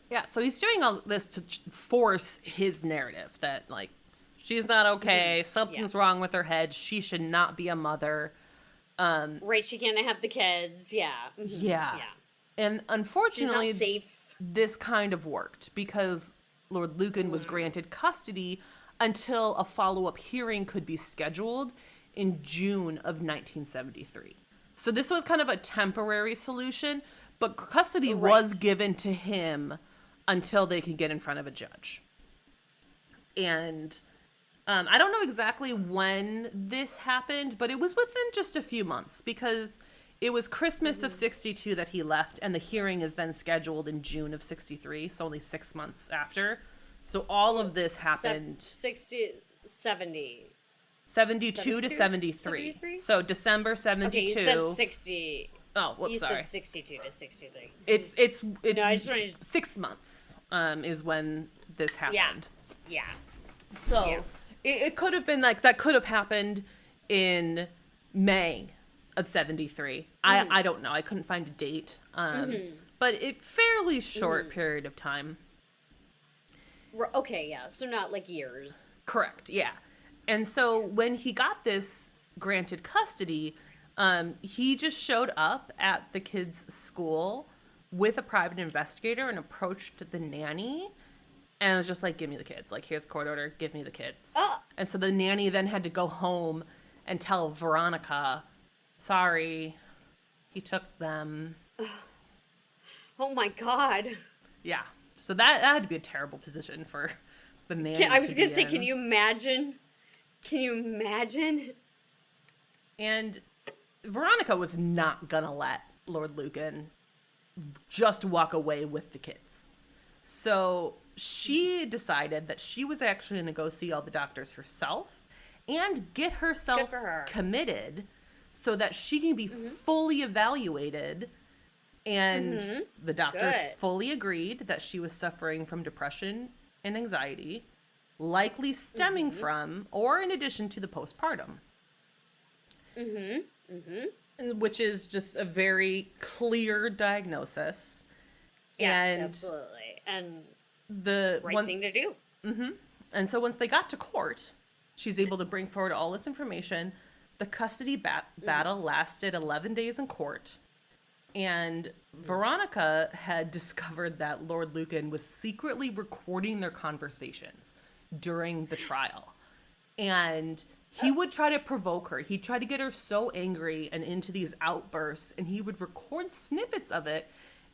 Yeah, so he's doing all this to force his narrative that, like, she's not okay, something's wrong with her head, she should not be a mother. Right, she can't have the kids, Yeah. And unfortunately, she's not safe. This kind of worked because Lord Lucan was granted custody until a follow-up hearing could be scheduled in June of 1973. So this was kind of a temporary solution, but custody was given to him until they could get in front of a judge. And I don't know exactly when this happened, but it was within just a few months because it was Christmas of 62 that he left, and the hearing is then scheduled in June of 63, so only 6 months after. So all of this happened... 72 to 73. So December 72. Okay, you said 60. Oh, whoops, you sorry. said 62 to 63. It's no, I just wanted... 6 months is when this happened. Yeah. So it could have been like, that could have happened in May of 73. I don't know. I couldn't find a date. But it fairly short period of time. Okay, yeah. So not like years. Correct, yeah. And so when he got this granted custody, he just showed up at the kids' school with a private investigator and approached the nanny and was just like, give me the kids. Like, here's court order, give me the kids. And so the nanny then had to go home and tell Veronica, sorry, he took them. Oh my god. Yeah. So that had to be a terrible position for the nanny. I was going to say, can you imagine? Can you imagine? And Veronica was not going to let Lord Lucan just walk away with the kids. So she decided that she was actually going to go see all the doctors herself and get herself committed so that she can be fully evaluated. And the doctors fully agreed that she was suffering from depression and anxiety, likely stemming from or in addition to the postpartum. Which is just a very clear diagnosis. Yes, absolutely. And the right thing to do. And so once they got to court, she's able to bring forward all this information. The custody battle lasted 11 days in court. And Veronica had discovered that Lord Lucan was secretly recording their conversations during the trial. And he would try to provoke her. He'd try to get her so angry and into these outbursts, and he would record snippets of it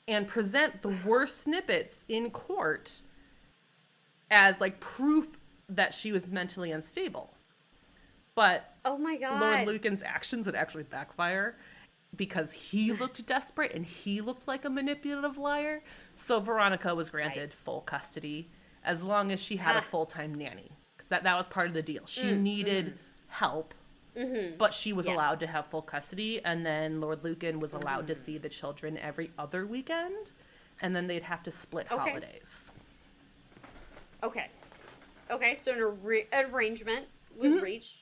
and present the worst snippets in court as like proof that she was mentally unstable. But oh my God, Lord Lucan's actions would actually backfire because he looked desperate and he looked like a manipulative liar. So Veronica was granted full custody as long as she had a full-time nanny. That was part of the deal. She needed help, but she was allowed to have full custody. And then Lord Lucan was allowed to see the children every other weekend. And then they'd have to split holidays. Okay, so an arrangement was reached.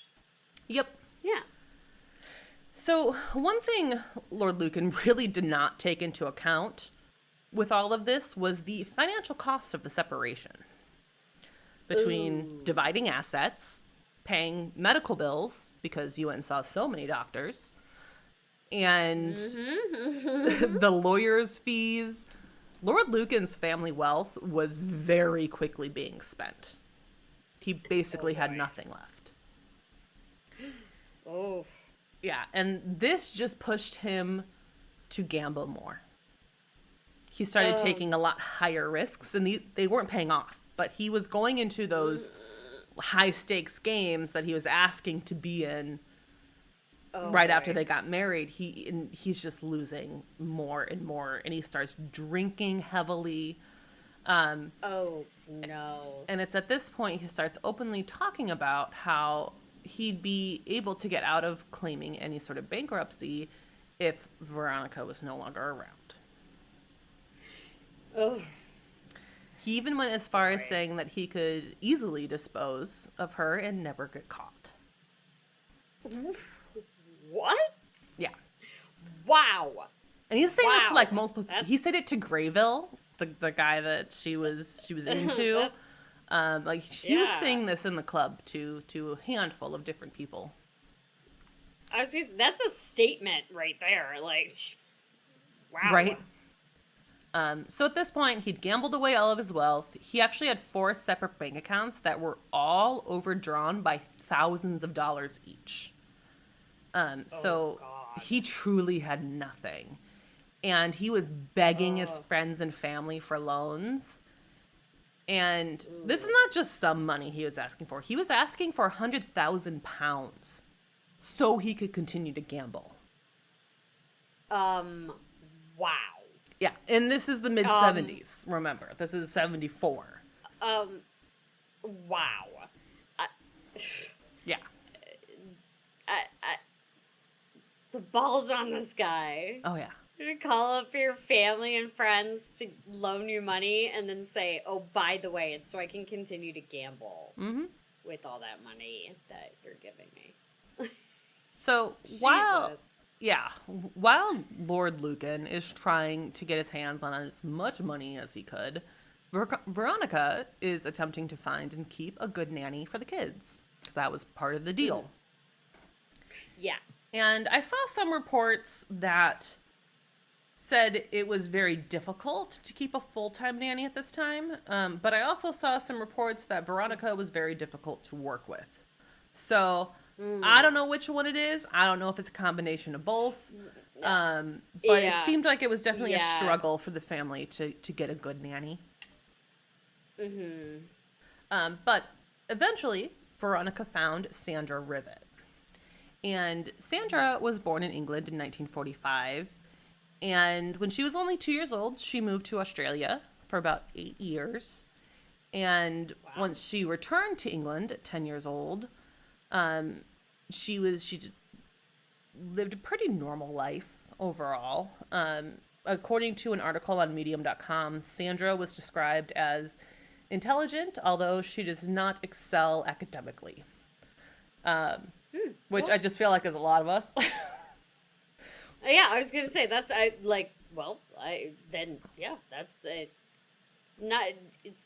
Yep. Yeah. So one thing Lord Lucan really did not take into account with all of this was the financial cost of the separation. Between dividing assets, paying medical bills, because you went and saw so many doctors, and the lawyer's fees, Lord Lucan's family wealth was very quickly being spent. He basically had nothing left. Oh. Yeah, and this just pushed him to gamble more. He started taking a lot higher risks, and they weren't paying off. But he was going into those high-stakes games that he was asking to be in after they got married. He's just losing more and more, and he starts drinking heavily. Oh, no. And it's at this point he starts openly talking about how he'd be able to get out of claiming any sort of bankruptcy if Veronica was no longer around. Oh. He even went as far as saying that he could easily dispose of her and never get caught. What? Yeah. Wow. And he's saying this to like multiple. He said it to Grayville, the guy that she was into. He was saying this in the club to a handful of different people. I was just, that's a statement right there. Like, wow. Right. So at this point, he'd gambled away all of his wealth. He actually had 4 separate bank accounts that were all overdrawn by thousands of dollars each. So he truly had nothing. And he was begging his friends and family for loans. And this is not just some money he was asking for. He was asking for £100,000 so he could continue to gamble. Wow. Yeah, and this is the mid-70s, remember. This is 74. Wow. Yeah. The balls on this guy. Oh, yeah. To call up your family and friends to loan you money and then say, oh, by the way, it's so I can continue to gamble with all that money that you're giving me. So while Lord Lucan is trying to get his hands on as much money as he could, Veronica is attempting to find and keep a good nanny for the kids, because that was part of the deal. Yeah. And I saw some reports that said it was very difficult to keep a full-time nanny at this time, but I also saw some reports that Veronica was very difficult to work with. So I don't know which one it is. I don't know if it's a combination of both. But it seemed like it was definitely a struggle for the family to get a good nanny. But eventually, Veronica found Sandra Rivett. And Sandra was born in England in 1945. And when she was only 2 years old, she moved to Australia for about 8 years. And Wow. once she returned to England at 10 years old, she lived a pretty normal life overall. According to an article on medium.com, Sandra was described as intelligent, although she does not excel academically. Which Cool. I just feel like is a lot of us. Yeah, I was gonna say that's I like. Well, that's not. It's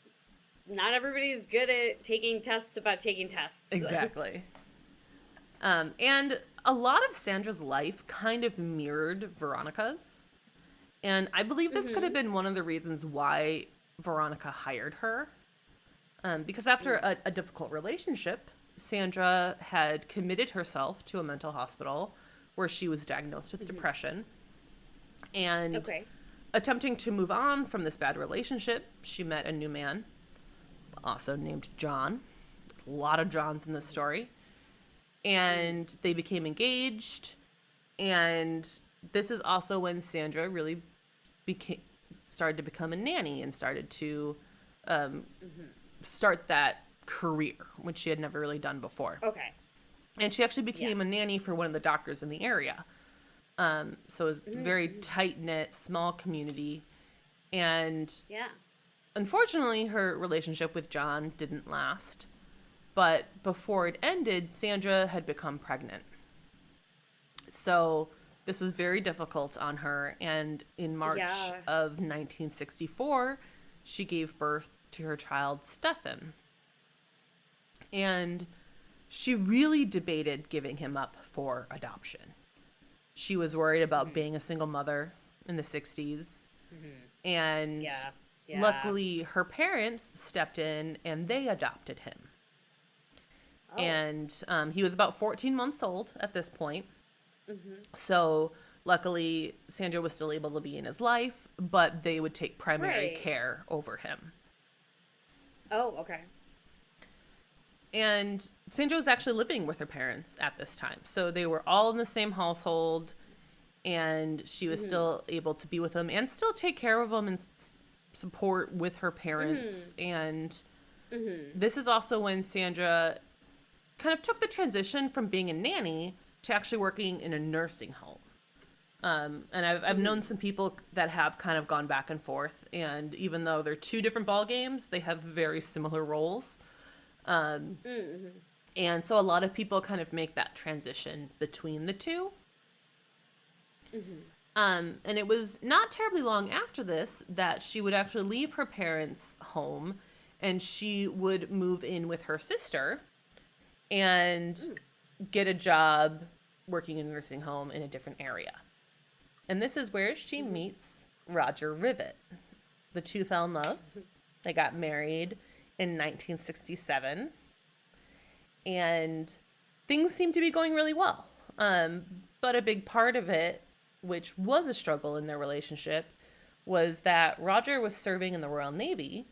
not everybody's good at taking tests about taking tests. Exactly. And a lot of Sandra's life kind of mirrored Veronica's. And I believe this could have been one of the reasons why Veronica hired her. Because after a difficult relationship, Sandra had committed herself to a mental hospital where she was diagnosed with depression. And Okay. attempting to move on from this bad relationship, she met a new man, also named John. A lot of Johns in this story. And they became engaged. And this is also when Sandra really started to become a nanny and started to start that career, which she had never really done before. Okay. And she actually became a nanny for one of the doctors in the area. So it was a very tight-knit, small community. And Yeah. unfortunately, her relationship with John didn't last. But before it ended, Sandra had become pregnant. So this was very difficult on her. And in March of 1964, she gave birth to her child, Stefan. And she really debated giving him up for adoption. She was worried about being a single mother in the 60s. And luckily, her parents stepped in and they adopted him. Oh. And he was about 14 months old at this point. So luckily, Sandra was still able to be in his life, but they would take primary care over him. Oh, okay. And Sandra was actually living with her parents at this time. So they were all in the same household, and she was still able to be with them and still take care of them and support with her parents. And this is also when Sandra kind of took the transition from being a nanny to actually working in a nursing home. And I've known some people that have kind of gone back and forth. And even though they're two different ball games, they have very similar roles. And so a lot of people kind of make that transition between the two. And it was not terribly long after this that she would actually leave her parents' home and she would move in with her sister and get a job working in a nursing home in a different area. And this is where she meets Roger Rivett. The two fell in love. They got married in 1967. And things seemed to be going really well. But a big part of it, which was a struggle in their relationship, was that Roger was serving in the Royal Navy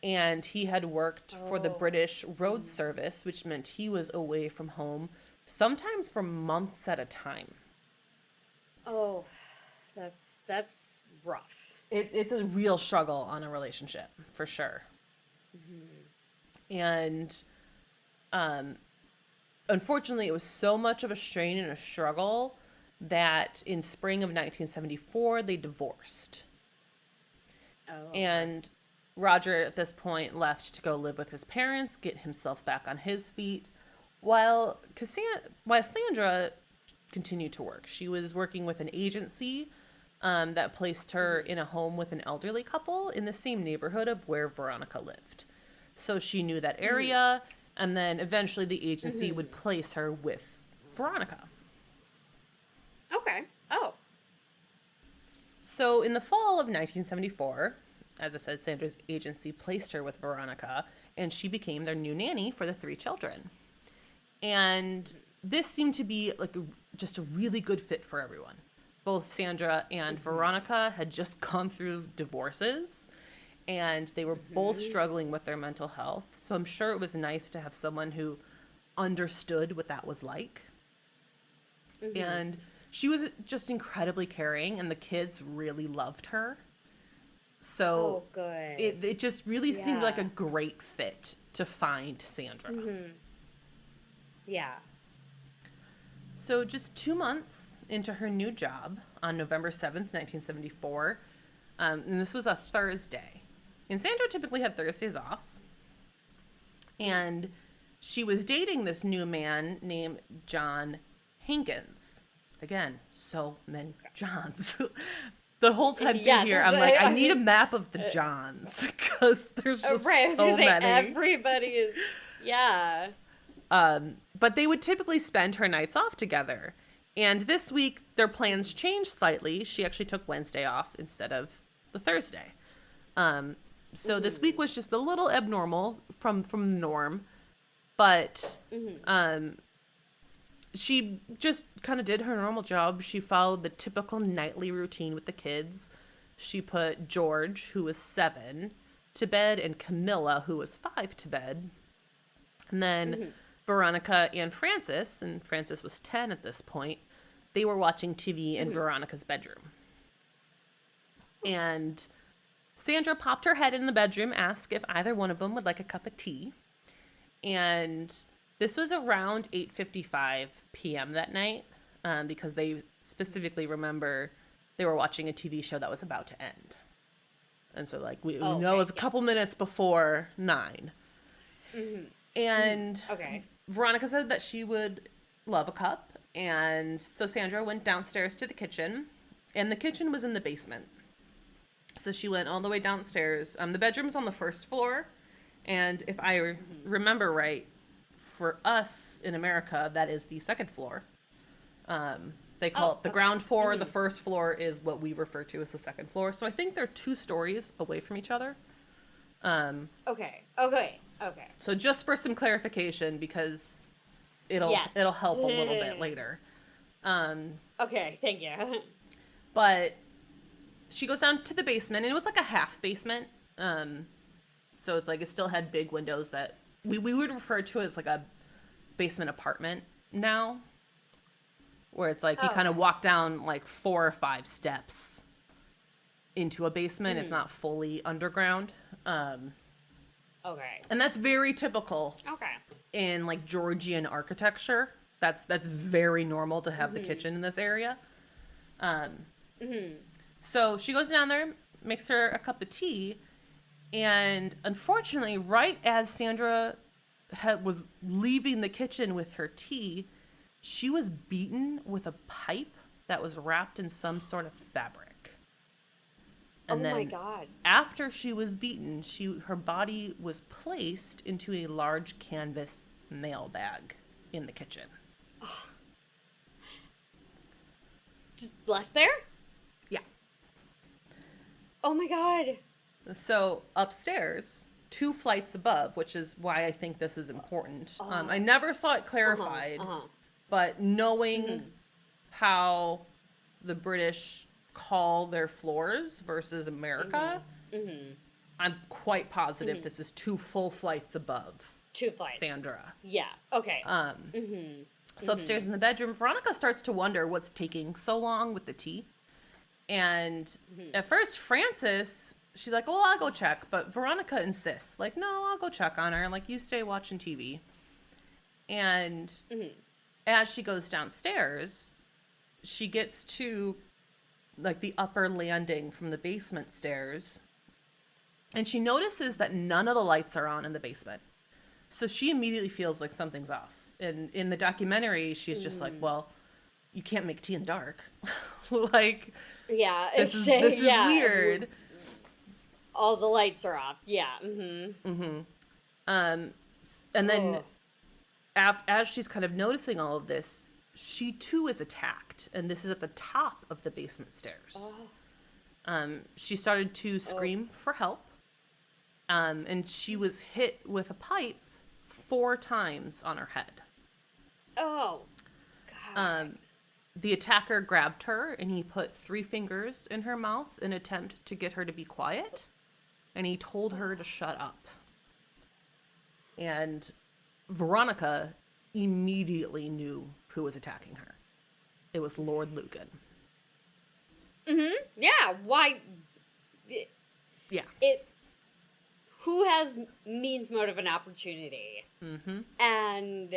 and he had worked for the British Road Service, which meant he was away from home, sometimes for months at a time. Oh, that's rough. It's a real struggle on a relationship, for sure. And unfortunately, it was so much of a strain and a struggle that in spring of 1974, they divorced. And Roger, at this point, left to go live with his parents, get himself back on his feet, while Sandra continued to work. She was working with an agency that placed her in a home with an elderly couple in the same neighborhood of where Veronica lived. So she knew that area, and then eventually the agency would place her with Veronica. Okay. Oh. So in the fall of 1974, as I said, Sandra's agency placed her with Veronica, and she became their new nanny for the 3 children. And this seemed to be like just a really good fit for everyone. Both Sandra and Veronica had just gone through divorces, and they were both struggling with their mental health. So I'm sure it was nice to have someone who understood what that was like. And She was just incredibly caring, and the kids really loved her. So Oh, good. it just really seemed like a Yeah. great fit to find Sandra. Yeah. So just 2 months into her new job on November 7th, 1974, and this was a Thursday. And Sandra typically had Thursdays off. And she was dating this new man named John Hankins. Again, so many Johns. The whole time through Yeah, here, that's I'm like, I need a map of the Johns because there's just right, I was so gonna say many. everybody is. Yeah. But they would typically spend her nights off together. And this week, their plans changed slightly. She actually took Wednesday off instead of the Thursday. So this week was just a little abnormal from the norm. But she just kind of did her normal job. She followed the typical nightly routine with the kids. She put George, who was 7, to bed, and Camilla, who was 5, to bed. And then Veronica and Francis was 10 at this point, they were watching TV in Veronica's bedroom. And Sandra popped her head in the bedroom, asked if either one of them would like a cup of tea. And this was around 8:55 p.m. that night, because they specifically remember they were watching a TV show that was about to end. And so, like, we know it was a couple minutes before 9. And Veronica said that she would love a cup. And so Sandra went downstairs to the kitchen. And the kitchen was in the basement. So she went all the way downstairs. The bedroom's on the first floor. And if I remember right, for us in America, that is the second floor. They call it the ground floor. The first floor is what we refer to as the second floor. So I think they're 2 stories away from each other. Okay. So just for some clarification, because it'll help a little bit later. Okay, thank you. But she goes down to the basement, and it was like a half basement. So it's like it still had big windows that we would refer to as like a basement apartment now, where it's like you kind of walk down like 4 or 5 steps into a basement. It's not fully underground. Okay. And that's very typical Okay. in like Georgian architecture. That's very normal to have the kitchen in this area. So she goes down there, makes her a cup of tea, and unfortunately, right as Sandra was leaving the kitchen with her tea, she was beaten with a pipe that was wrapped in some sort of fabric. And my God. after she was beaten, her body was placed into a large canvas mail bag in the kitchen. Just left there? Yeah. Oh my God. So upstairs, 2 flights above, which is why I think this is important. I never saw it clarified, but knowing how the British call their floors versus America, I'm quite positive this is 2 full flights above 2 flights. Sandra. Yeah. Okay. So upstairs in the bedroom, Veronica starts to wonder what's taking so long with the tea. And at first, Francis, she's like, well, I'll go check. But Veronica insists, like, no, I'll go check on her. Like, you stay watching TV. And as she goes downstairs, she gets to, like, the upper landing from the basement stairs. And she notices that none of the lights are on in the basement. So she immediately feels like something's off. And in the documentary, she's just like, well, you can't make tea in the dark. Like, yeah. this is weird. All the lights are off. Yeah. And then as she's kind of noticing all of this, she too is attacked. And this is at the top of the basement stairs. She started to scream for help. And she was hit with a pipe 4 times on her head. Oh, God. The attacker grabbed her and he put 3 fingers in her mouth in an attempt to get her to be quiet. And he told her to shut up. And Veronica immediately knew who was attacking her. It was Lord Lucan. Yeah. Why? Yeah. Who has means, motive, and opportunity? And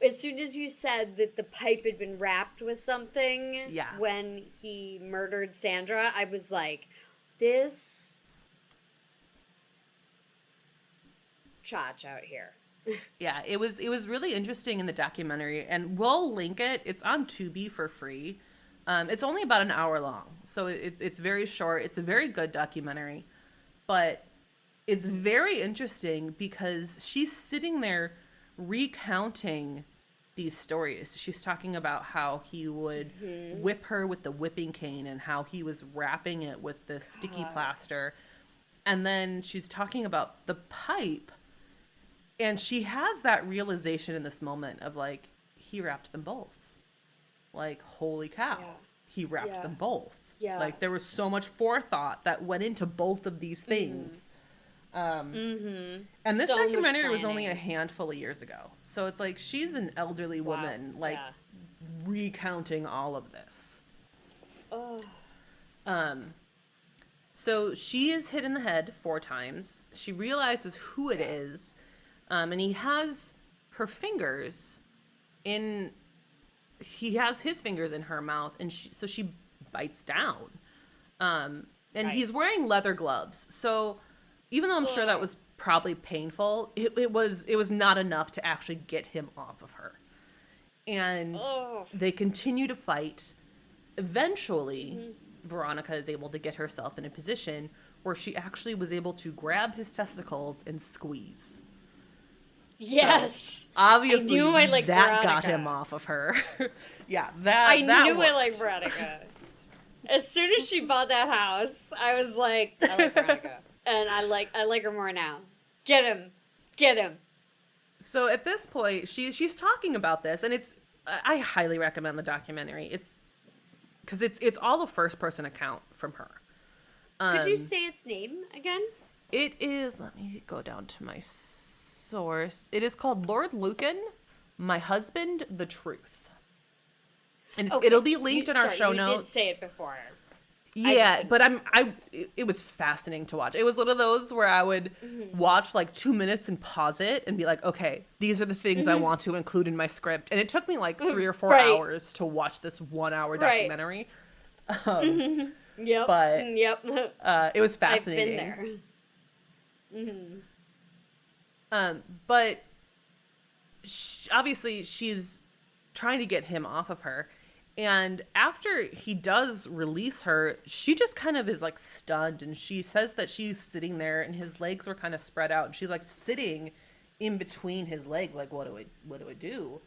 as soon as you said that the pipe had been wrapped with something Yeah. when he murdered Sandra, I was like, this chotch out here. Yeah, it was really interesting in the documentary, and we'll link it. It's on Tubi for free. It's only about an hour long, so it's very short. It's a very good documentary, but it's very interesting because she's sitting there recounting these stories. She's talking about how he would whip her with the whipping cane and how he was wrapping it with this sticky plaster. And then she's talking about the pipe. And she has that realization in this moment of like, he wrapped them both. Like, holy cow. Yeah. He wrapped Yeah. them both. Yeah. Like, there was so much forethought that went into both of these things. And this So much documentary was only a planning. handful of years ago. So it's like, she's an elderly woman, like, Yeah. recounting all of this. Oh. So she is hit in the head 4 times. She realizes who it is. And he has her fingers in, he has his fingers in her mouth, and so she bites down. And he's wearing leather gloves. So even though I'm sure that was probably painful, it was not enough to actually get him off of her. And they continue to fight. Eventually, Veronica is able to get herself in a position where she actually was able to grab his testicles and squeeze. Yes. So, obviously, I knew I liked that Veronica. got him off of her. Yeah, I that knew worked. I liked Veronica. As soon as she bought that house, I was like, I like Veronica. And I like her more now. Get him. Get him. So at this point, she's talking about this, and I highly recommend the documentary. It's because it's all the first person account from her. Could you say its name again? It is, let me go down to my source. It is called Lord Lucan, My Husband, the Truth. And it'll be linked in our show notes. You did say it before. Yeah, but it was fascinating to watch. It was one of those where I would watch like 2 minutes and pause it and be like, okay, these are the things I want to include in my script. And it took me like 3 or 4 hours to watch this 1 hour documentary. Yep. But it was I've fascinating. been there. But obviously she's trying to get him off of her. And after he does release her, she just kind of is like stunned. And she says that she's sitting there and his legs were kind of spread out. And she's like sitting in between his legs. Like, what do I do?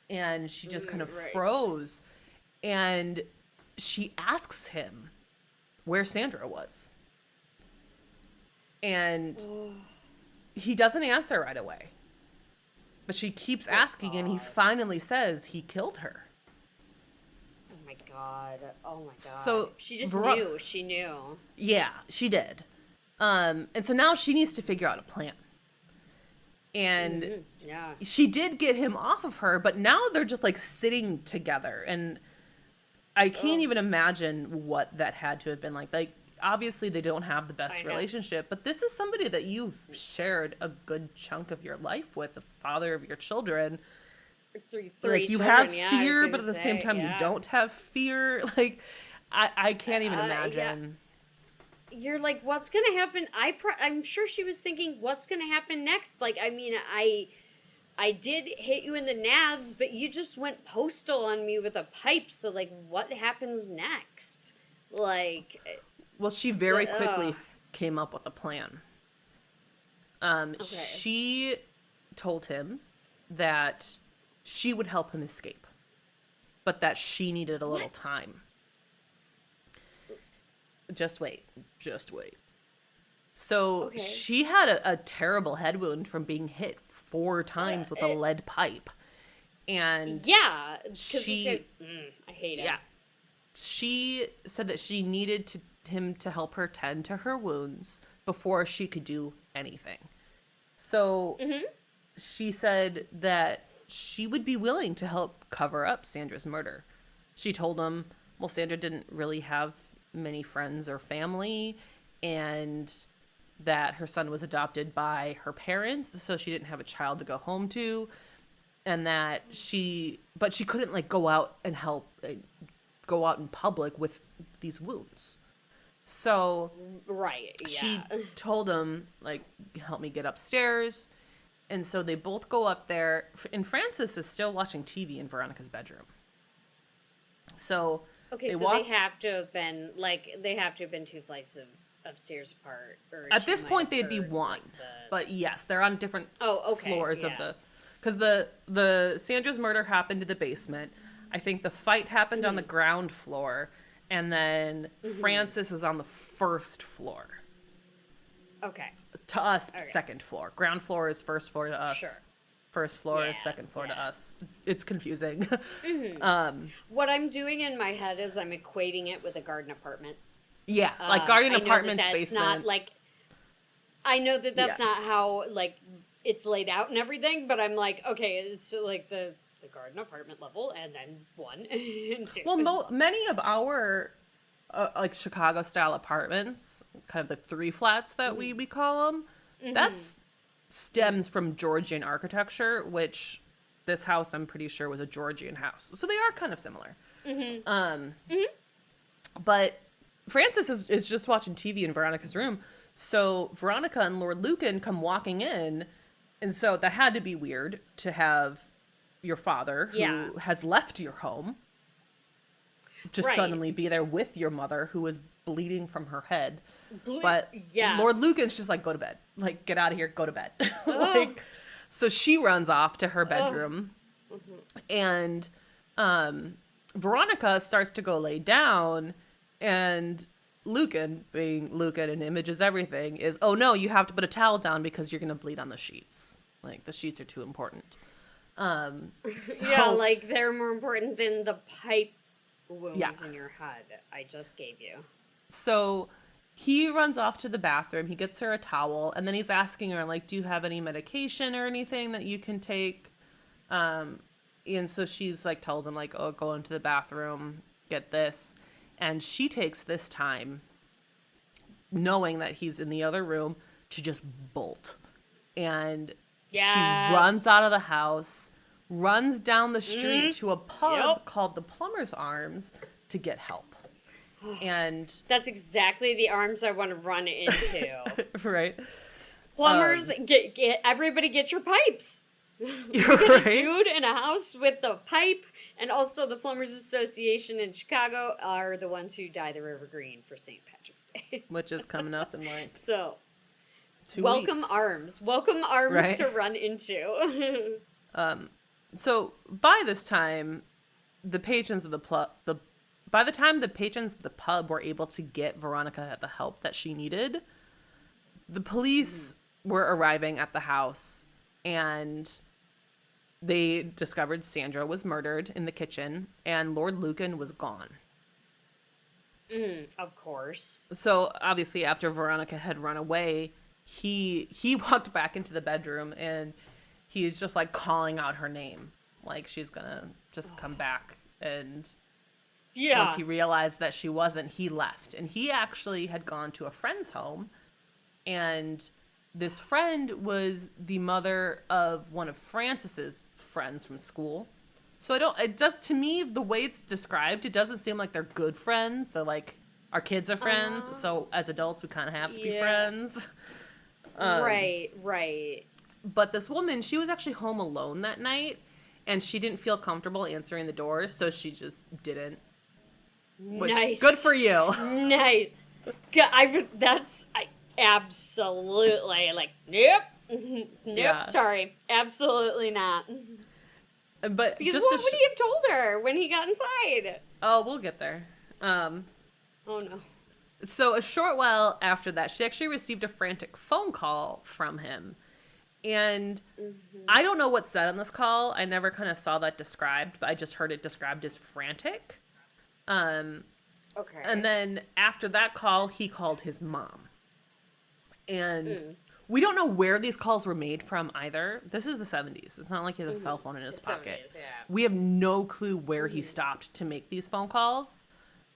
And she just kind of froze. And she asks him where Sandra was. And he doesn't answer right away. But she keeps asking, and he finally says he killed her. Oh my god. So she just knew. She knew. Yeah, she did. And so now she needs to figure out a plan. And she did get him off of her, but now they're just like sitting together. And I can't even imagine what that had to have been like. Like, obviously they don't have the best relationship, but this is somebody that you've shared a good chunk of your life with, the father of your children. Three like, you children, have I fear, was but at the gonna same say, time you don't have fear. Like, I can't even imagine. You're like, what's gonna happen? I'm sure she was thinking, what's gonna happen next? Like, I mean, I did hit you in the nads, but you just went postal on me with a pipe. So, like, what happens next? Like, well, she very quickly came up with a plan. She told him that she would help him escape, but that she needed a little time. Just wait. So she had a terrible head wound from being hit 4 times with a lead pipe. And yeah, because I hate it. Yeah. She said that she needed him to help her tend to her wounds before she could do anything. So she said that she would be willing to help cover up Sandra's murder. she told him, well, Sandra didn't really have many friends or family, and that her son was adopted by her parents, so she didn't have a child to go home to, and that but she couldn't like go out and help, go out in public with these wounds. So Right, she yeah. told him, like, help me get upstairs. And so they both go up there, and Francis is still watching TV in Veronica's bedroom. So Okay, they so they walk. have to have been they have to have been 2 flights of stairs apart, or At she this might point, have they'd be heard, one. like, the. But yes, they're on different Oh, okay, floors of yeah. the. Because the Sandra's murder happened in the basement. I think the fight happened on the ground floor. And then Francis is on the first floor. Okay. To us, Okay. second floor. Ground floor is first floor to us. Sure. First floor is Yeah, second floor to yeah. us. It's confusing. What I'm doing in my head is I'm equating it with a garden apartment. Yeah, like garden I know apartments, that's basement. not like. I know that that's Yeah. not how like it's laid out and everything, but I'm like, okay, it's like the garden apartment level, and then 1 and 2. Well, many of our like Chicago style apartments, kind of the 3 flats that we call them, that's stems from Georgian architecture, which this house I'm pretty sure was a Georgian house. So they are kind of similar. But Francis is just watching TV in Veronica's room. So Veronica and Lord Lucan come walking in, and so that had to be weird to have your father, who Yeah. has left your home, just Right. suddenly be there with your mother, who is bleeding from her head. Ble- But yes. Lord Lucan's just like, go to bed. Like, get out of here, go to bed. Like, so she runs off to her bedroom. And Veronica starts to go lay down, and Lucan, being Lucan and images everything, is, oh no, you have to put a towel down because you're going to bleed on the sheets. Like, the sheets are too important. Yeah, like they're more important than the pipe wounds Yeah. in your head I just gave you. So he runs off to the bathroom. He gets her a towel, and then he's asking her, like, do you have any medication or anything that you can take? And so she's like, tells him, like, oh, go into the bathroom, get this. And she takes this time, knowing that he's in the other room, to just bolt. And Yes. she runs out of the house, runs down the street to a pub called the Plumber's Arms to get help. And That's exactly the arms I want to run into. right, Plumbers, get everybody get your pipes. you're right. Dude in a house with the pipe, and also the Plumbers Association in Chicago are the ones who dye the river green for St. Patrick's Day. Which is coming up in like So 2 welcome weeks. welcome arms Right. to run into. So by this time, the patrons of by the time the patrons of the pub were able to get Veronica the help that she needed, the police were arriving at the house, and they discovered Sandra was murdered in the kitchen and Lord Lucan was gone. Of course. So obviously after Veronica had run away, he walked back into the bedroom, and he's just like calling out her name, like she's gonna just come back. And Yeah. once he realized that she wasn't, he left. And he actually had gone to a friend's home, and this friend was the mother of one of Francis's friends from school. So it does, to me, the way it's described, it doesn't seem like they're good friends. They're like, our kids are friends, so as adults we kind of have to be friends. Right. But this woman, she was actually home alone that night, and she didn't feel comfortable answering the door, so she just didn't. Which, Nice. good for you. Nice. I absolutely like, nope. Nope, Yeah. sorry. Absolutely not. But Because just what would he have told her when he got inside? Oh, we'll get there. Oh no. So a short while after that, she actually received a frantic phone call from him. And I don't know what's said on this call. I never kind of saw that described, but I just heard it described as frantic. Okay. And then after that call, he called his mom. And We don't know where these calls were made from either. This is the 70s. It's not like he has a cell phone in his The pocket. 70s, yeah. We have no clue where he stopped to make these phone calls.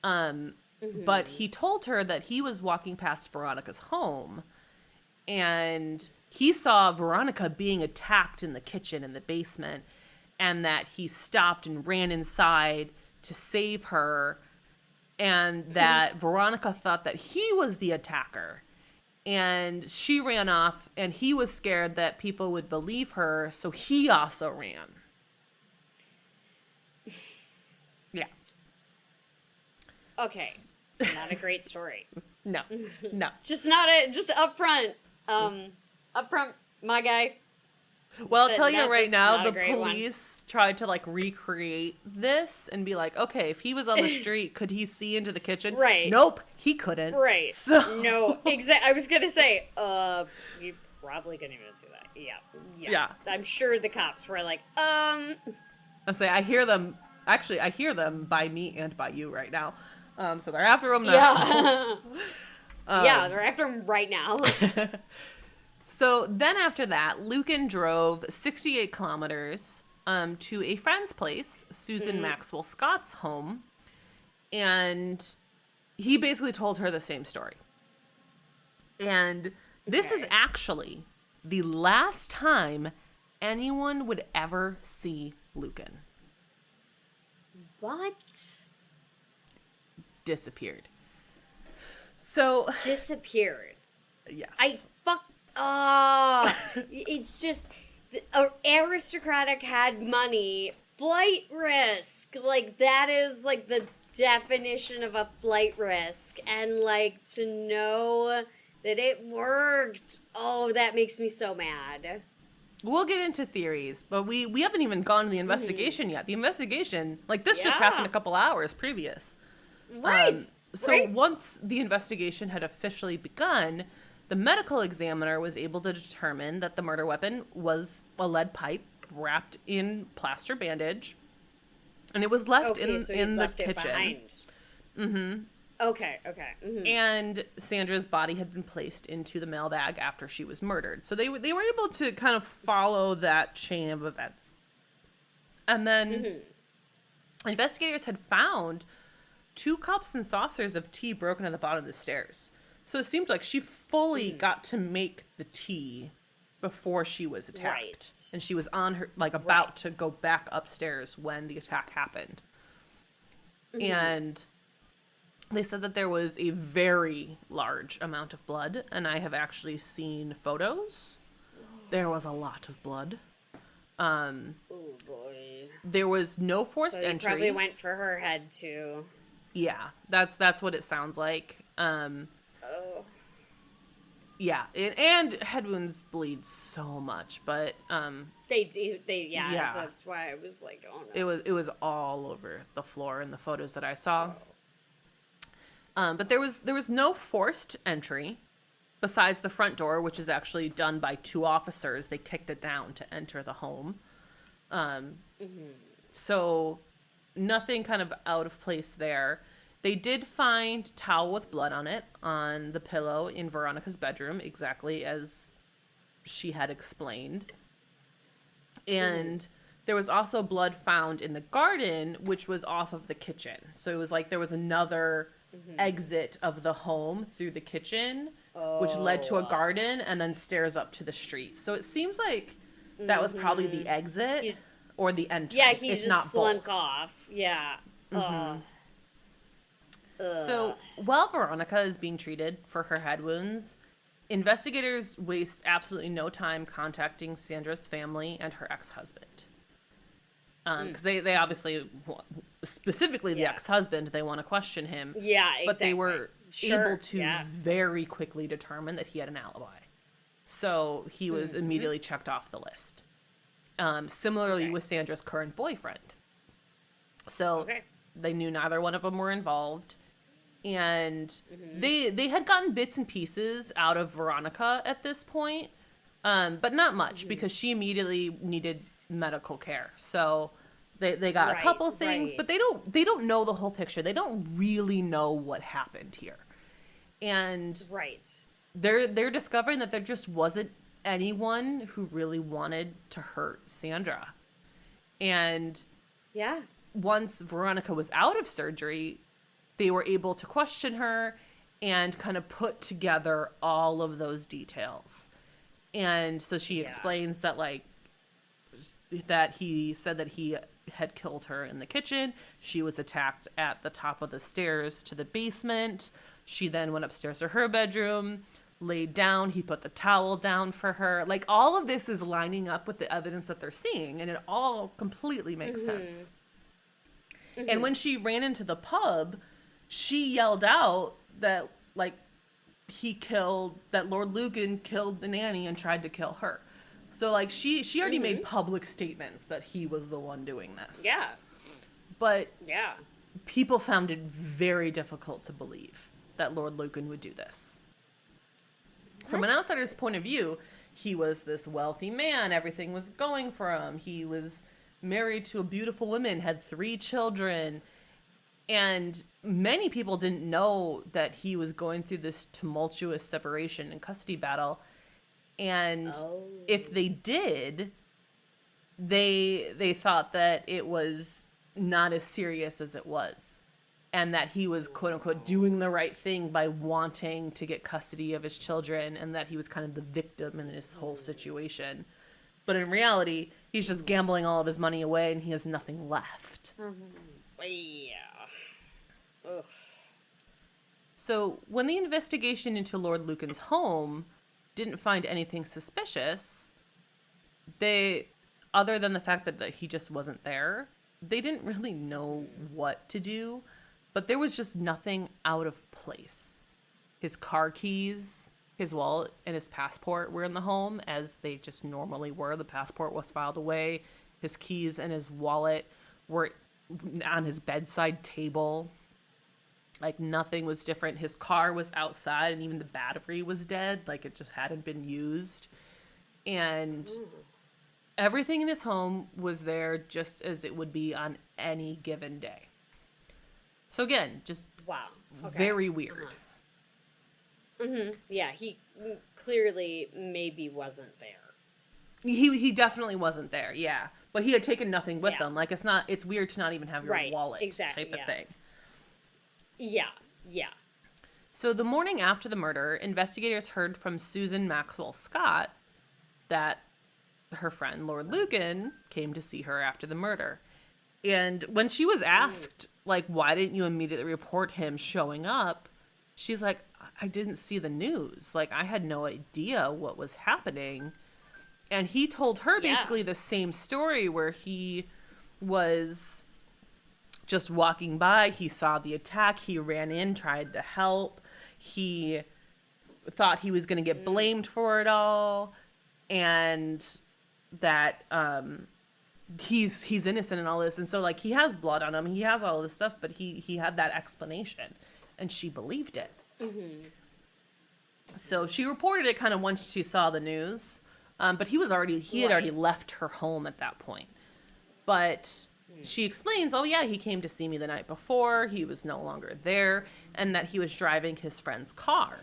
But he told her that he was walking past Veronica's home and he saw Veronica being attacked in the kitchen in the basement, and that he stopped and ran inside to save her, and that Veronica thought that he was the attacker. And she ran off, and he was scared that people would believe her, so he also ran. Yeah. Okay. Not a great story. No. Just up front, my guy. Well, I'll tell you right now, not the a great one. police tried to, like, recreate this and be like, okay, if he was on the street, could he see into the kitchen? Right. Nope, he couldn't. Right. So... No, exactly. I was going to say, you probably couldn't even see that. Yeah. I'm sure the cops were like, I say, I hear them by me and by you right now. So they're after him now. Yeah. Yeah, they're after him right now. So then after that, Lucan drove 68 kilometers to a friend's place, Susan Maxwell Scott's home, and he basically told her the same story. And this is actually the last time anyone would ever see Lucan. What? Disappeared. So... Disappeared. Yes. It's just aristocratic had money, flight risk. Like, that is like the definition of a flight risk. And like, to know that it worked, that makes me so mad. We'll get into theories, but we haven't even gone to the investigation yet. The investigation, like, this just happened a couple hours previous. Right. Once the investigation had officially begun, the medical examiner was able to determine that the murder weapon was a lead pipe wrapped in plaster bandage, and it was left in the kitchen. Mm-hmm. Okay. Mm-hmm. And Sandra's body had been placed into the mailbag after she was murdered. So they were able to kind of follow that chain of events. And then investigators had found 2 cups and saucers of tea broken at the bottom of the stairs. So it seems like she fully got to make the tea before she was attacked. Right. And she was on her, like, about to go back upstairs when the attack happened. And they said that there was a very large amount of blood, and I have actually seen photos. There was a lot of blood. Oh boy. There was no forced entry. So probably went for her head too. Yeah, that's what it sounds like. Yeah, and head wounds bleed so much, but they do. That's why I was like, oh no. It was all over the floor in the photos that I saw. But there was no forced entry besides the front door, which is actually done by 2 officers. They kicked it down to enter the home. So nothing kind of out of place there. They did find towel with blood on it on the pillow in Veronica's bedroom, exactly as she had explained. And there was also blood found in the garden, which was off of the kitchen. So it was like there was another exit of the home through the kitchen, which led to a garden and then stairs up to the street. So it seems like that was probably the exit or the entrance. Yeah, he if just not slunk both. off. Yeah. So while Veronica is being treated for her head wounds, investigators waste absolutely no time contacting Sandra's family and her ex-husband. Because they obviously, specifically the ex-husband, they want to question him. Yeah, exactly. But they were able to very quickly determine that he had an alibi. So he was immediately checked off the list. Similarly with Sandra's current boyfriend. So they knew neither one of them were involved. And they had gotten bits and pieces out of Veronica at this point, but not much because she immediately needed medical care. So they got a couple things, but they don't know the whole picture. They don't really know what happened here. And they're discovering that there just wasn't anyone who really wanted to hurt Sandra. And Yeah. once Veronica was out of surgery, they were able to question her and kind of put together all of those details. And so she explains that, like, that he said that he had killed her in the kitchen. She was attacked at the top of the stairs to the basement. She then went upstairs to her bedroom, laid down. He put the towel down for her. Like, all of this is lining up with the evidence that they're seeing, and it all completely makes sense. And when she ran into the pub, she yelled out that, like, that Lord Lucan killed the nanny and tried to kill her. So, like, she already made public statements that he was the one doing this. Yeah. But Yeah. people found it very difficult to believe that Lord Lucan would do this. From an outsider's point of view, he was this wealthy man. Everything was going for him. He was married to a beautiful woman, had 3 children. And many people didn't know that he was going through this tumultuous separation and custody battle. And if they did, they thought that it was not as serious as it was. And that he was, quote unquote, doing the right thing by wanting to get custody of his children, and that he was kind of the victim in this whole situation. But in reality, he's just gambling all of his money away and he has nothing left. Yeah. Ugh. So when the investigation into Lord Lucan's home didn't find anything suspicious, other than the fact that he just wasn't there, they didn't really know what to do. But there was just nothing out of place. His car keys, his wallet, and his passport were in the home, as they just normally were. The passport was filed away. His keys and his wallet were on his bedside table. Like, nothing was different. His car was outside, and even the battery was dead. Like, it just hadn't been used. And everything in his home was there just as it would be on any given day. So again, just very weird. Yeah, he clearly maybe wasn't there. He definitely wasn't there, yeah. But he had taken nothing with him. Like, it's weird to not even have your wallet type of thing. Yeah, yeah. So the morning after the murder, investigators heard from Susan Maxwell Scott that her friend Lord Lucan came to see her after the murder. And when she was asked, like, why didn't you immediately report him showing up? She's like, I didn't see the news. Like, I had no idea what was happening. And he told her basically the same story, where he was just walking by. He saw the attack. He ran in, tried to help. He thought he was going to get blamed for it all. And that he's innocent in all this. And so, like, he has blood on him. He has all this stuff, but he had that explanation. And she believed it. So she reported it kind of once she saw the news. But he had already left her home at that point. But she explains, he came to see me the night before. He was no longer there, and that he was driving his friend's car.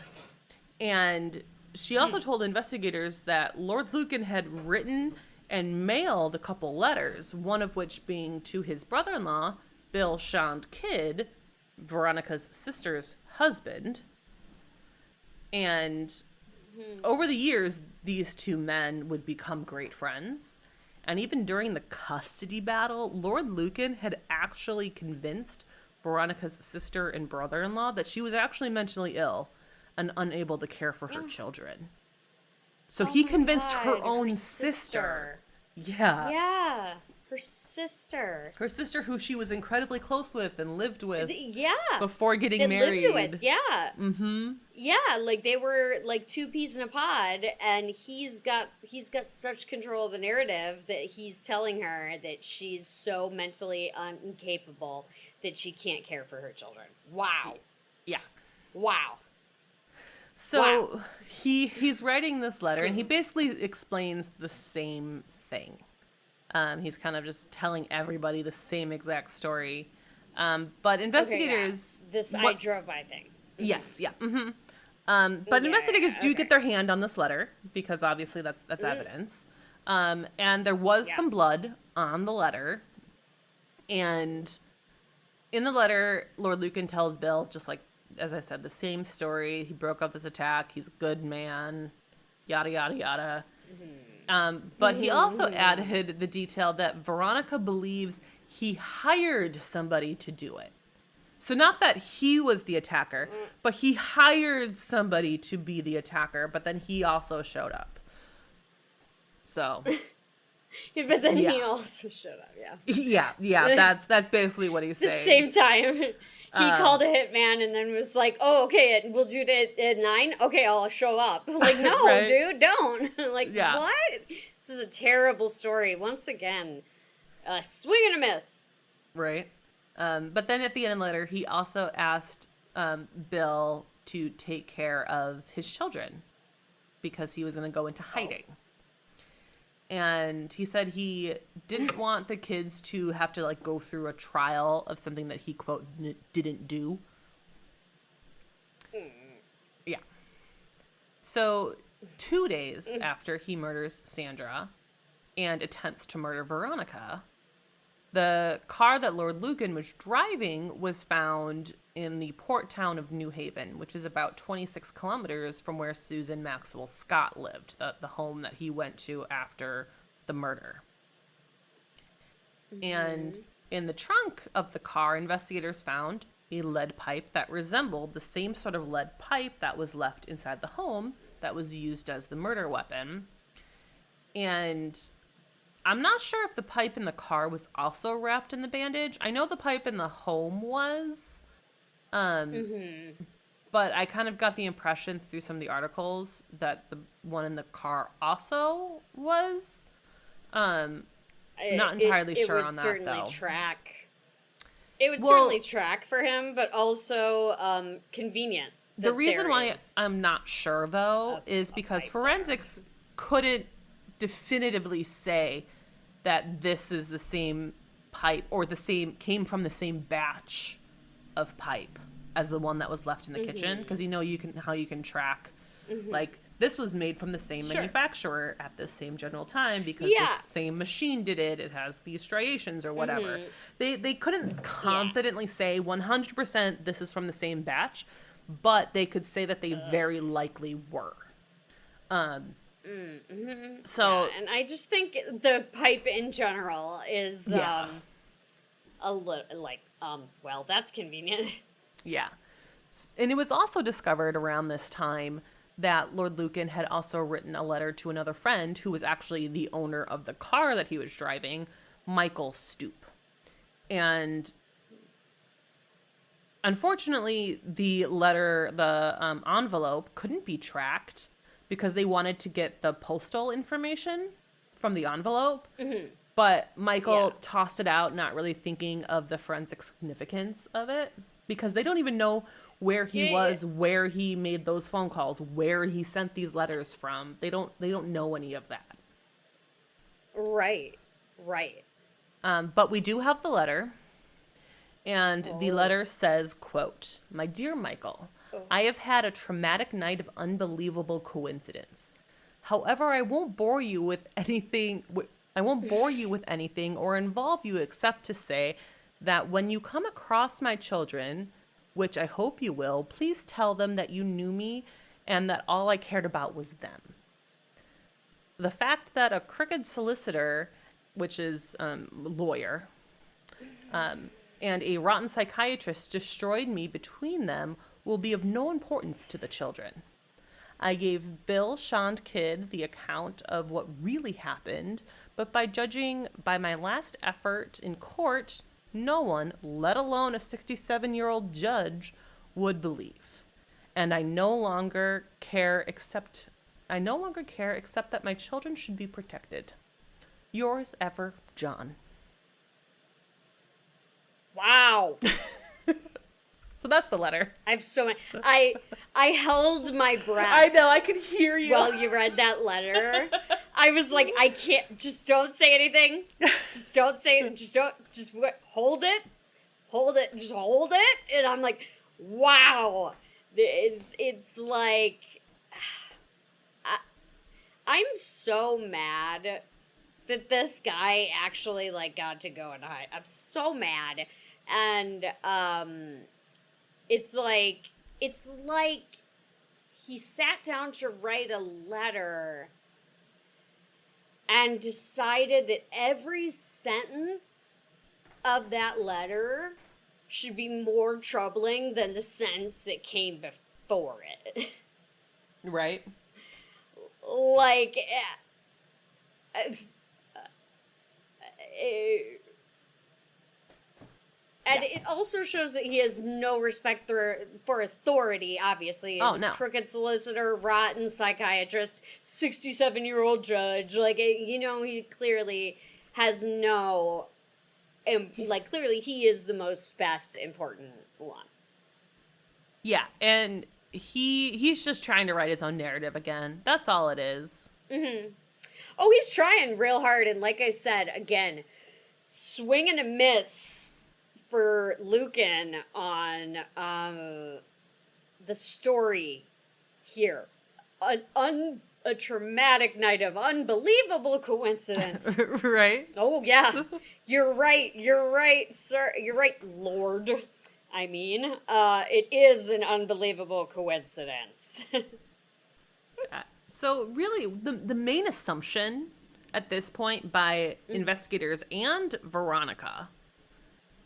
And she also told investigators that Lord Lucan had written and mailed a couple letters, one of which being to his brother-in-law, Bill Shand Kidd, Veronica's sister's husband. And over the years, these two men would become great friends. And even during the custody battle, Lord Lucan had actually convinced Veronica's sister and brother-in-law that she was actually mentally ill and unable to care for her children. So he convinced her own sister. Yeah. Yeah. Her sister. Her sister, who she was incredibly close with and lived with. Yeah. Before getting married. Lived with. Yeah. Yeah, like they were like two peas in a pod, and he's got such control of the narrative that he's telling her that she's so mentally incapable that she can't care for her children. Wow. Yeah. Wow. So he's writing this letter, and he basically explains the same thing. He's kind of just telling everybody the same exact story. But investigators... I drove by thing. Yes, yeah. But investigators do okay. get their hand on this letter because obviously that's evidence. And there was some blood on the letter. And in the letter, Lord Lucan tells Bill, just like, as I said, the same story. He broke up this attack. He's a good man, yada, yada, yada. But he also added the detail that Veronica believes he hired somebody to do it. So not that he was the attacker, but he hired somebody to be the attacker, but then he also showed up. So... Yeah, but then he also showed up, that's basically what he's saying. At the same time, he called a hitman and then was like, oh, okay, we'll do it at 9? Okay, I'll show up. Like, no, right? Dude, don't. Like, what? This is a terrible story. Once again, a swing and a miss. Right. But then at the end of the letter, he also asked Bill to take care of his children because he was going to go into hiding. And he said he didn't want the kids to have to, like, go through a trial of something that he, quote, didn't do. Yeah. So 2 days after he murders Sandra and attempts to murder Veronica, the car that Lord Lucan was driving was found in the port town of New Haven, which is about 26 kilometers from where Susan Maxwell Scott lived, the home that he went to after the murder. And in the trunk of the car, investigators found a lead pipe that resembled the same sort of lead pipe that was left inside the home that was used as the murder weapon. And I'm not sure if the pipe in the car was also wrapped in the bandage. I know the pipe in the home was. But I kind of got the impression through some of the articles that the one in the car also was. Not entirely sure on that, though. It would certainly track for him, but also convenient. The reason why I'm not sure, though, is because forensics couldn't definitively say that this is the same pipe or came from the same batch of pipe as the one that was left in the kitchen, because you can track like this was made from the same manufacturer at the same general time because the same machine did it. It has these striations or whatever. They couldn't confidently say 100% this is from the same batch, but they could say that they very likely were. So, and I just think the pipe in general is a little like well, that's convenient. Yeah. And it was also discovered around this time that Lord Lucan had also written a letter to another friend who was actually the owner of the car that he was driving, Michael Stoop. And unfortunately, the letter, the envelope couldn't be tracked because they wanted to get the postal information from the envelope. But Michael tossed it out, not really thinking of the forensic significance of it, because they don't even know where he was, where he made those phone calls, where he sent these letters from. They don't know any of that. Right. But we do have the letter. And the letter says, quote, "My dear Michael, I have had a traumatic night of unbelievable coincidence. However, I won't bore you with anything or involve you except to say that when you come across my children, which I hope you will, please tell them that you knew me and that all I cared about was them. The fact that a crooked solicitor, which is lawyer, and a rotten psychiatrist destroyed me between them will be of no importance to the children. I gave Bill Shand Kidd the account of what really happened, but by judging by my last effort in court, no one, let alone a 67-year-old judge, would believe. And I no longer care except that my children should be protected. Yours ever, John." Wow. So that's the letter. I have so many. I held my breath. I know, I could hear you. While you read that letter. I was like, I can't, just don't say anything. Just don't say it. Just hold it. Just hold it. And I'm like, wow. It's like I, I'm so mad that this guy actually like got to go and hide. I'm so mad. And it's like it's like he sat down to write a letter and decided that every sentence of that letter should be more troubling than the sentence that came before it. Right? Like, uh, uh, and Yeah. it also shows that he has no respect for authority, obviously. Oh, no. Crooked solicitor, rotten psychiatrist, 67-year-old judge. Like, he clearly has no. Like, clearly he is the most best important one. Yeah, and he's just trying to write his own narrative again. That's all it is. Mm-hmm. Oh, he's trying real hard. And like I said, again, swing and a miss for Lucan on the story here. A traumatic night of unbelievable coincidence. Right? Oh, yeah. You're right, sir. You're right, Lord. I mean, it is an unbelievable coincidence. So really, the main assumption at this point by investigators and Veronica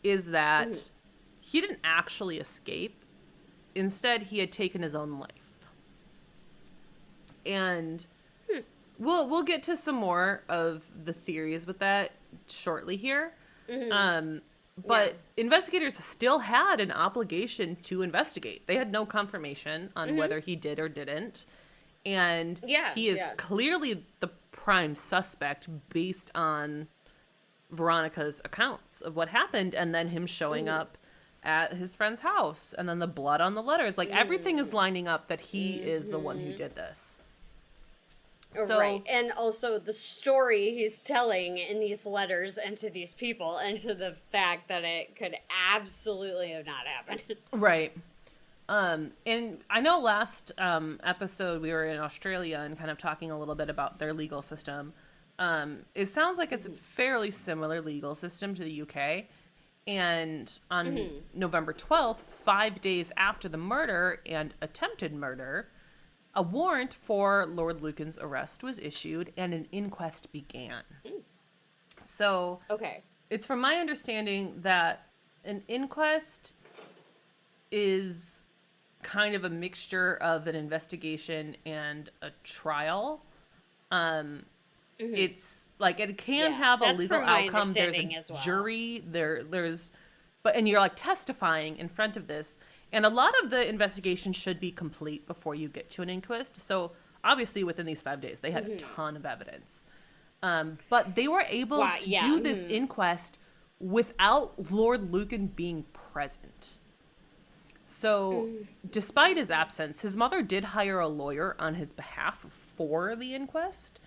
is that he didn't actually escape. Instead, he had taken his own life. And we'll get to some more of the theories with that shortly here. But investigators still had an obligation to investigate. They had no confirmation on whether he did or didn't. And he is clearly the prime suspect based on Veronica's accounts of what happened, and then him showing up at his friend's house, and then the blood on the letters. Like, everything is lining up that he is the one who did this. So, right. And also the story he's telling in these letters and to these people, and to the fact that it could absolutely have not happened. Right. And I know last episode we were in Australia and kind of talking a little bit about their legal system. It sounds like it's a fairly similar legal system to the UK. And on November 12th, 5 days after the murder and attempted murder, a warrant for Lord Lucan's arrest was issued and an inquest began. So, it's from my understanding that an inquest is kind of a mixture of an investigation and a trial. It's like it can have a legal outcome. There's a jury. And you're like testifying in front of this. And a lot of the investigation should be complete before you get to an inquest. So obviously within these 5 days, they had a ton of evidence. But they were able to do this inquest without Lord Lucan being present. So despite his absence, his mother did hire a lawyer on his behalf for the inquest.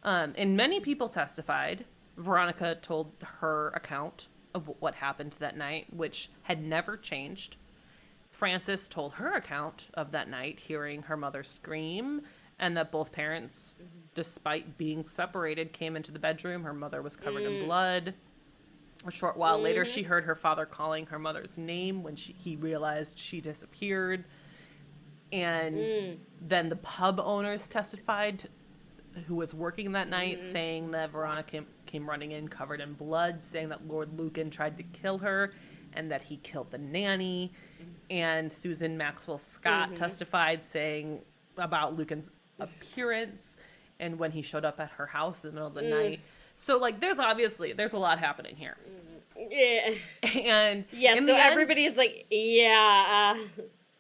And many people testified. Veronica told her account of what happened that night, which had never changed. Frances told her account of that night, hearing her mother scream, and that both parents, despite being separated, came into the bedroom. Her mother was covered in blood. A short while later, she heard her father calling her mother's name when he realized she disappeared. And then the pub owners testified, who was working that night, saying that Veronica came running in covered in blood, saying that Lord Lucan tried to kill her and that he killed the nanny. And Susan Maxwell Scott testified, saying about Lucan's appearance and when he showed up at her house in the middle of the night. So, like, there's a lot happening here. Yeah. And so everybody's like, yeah,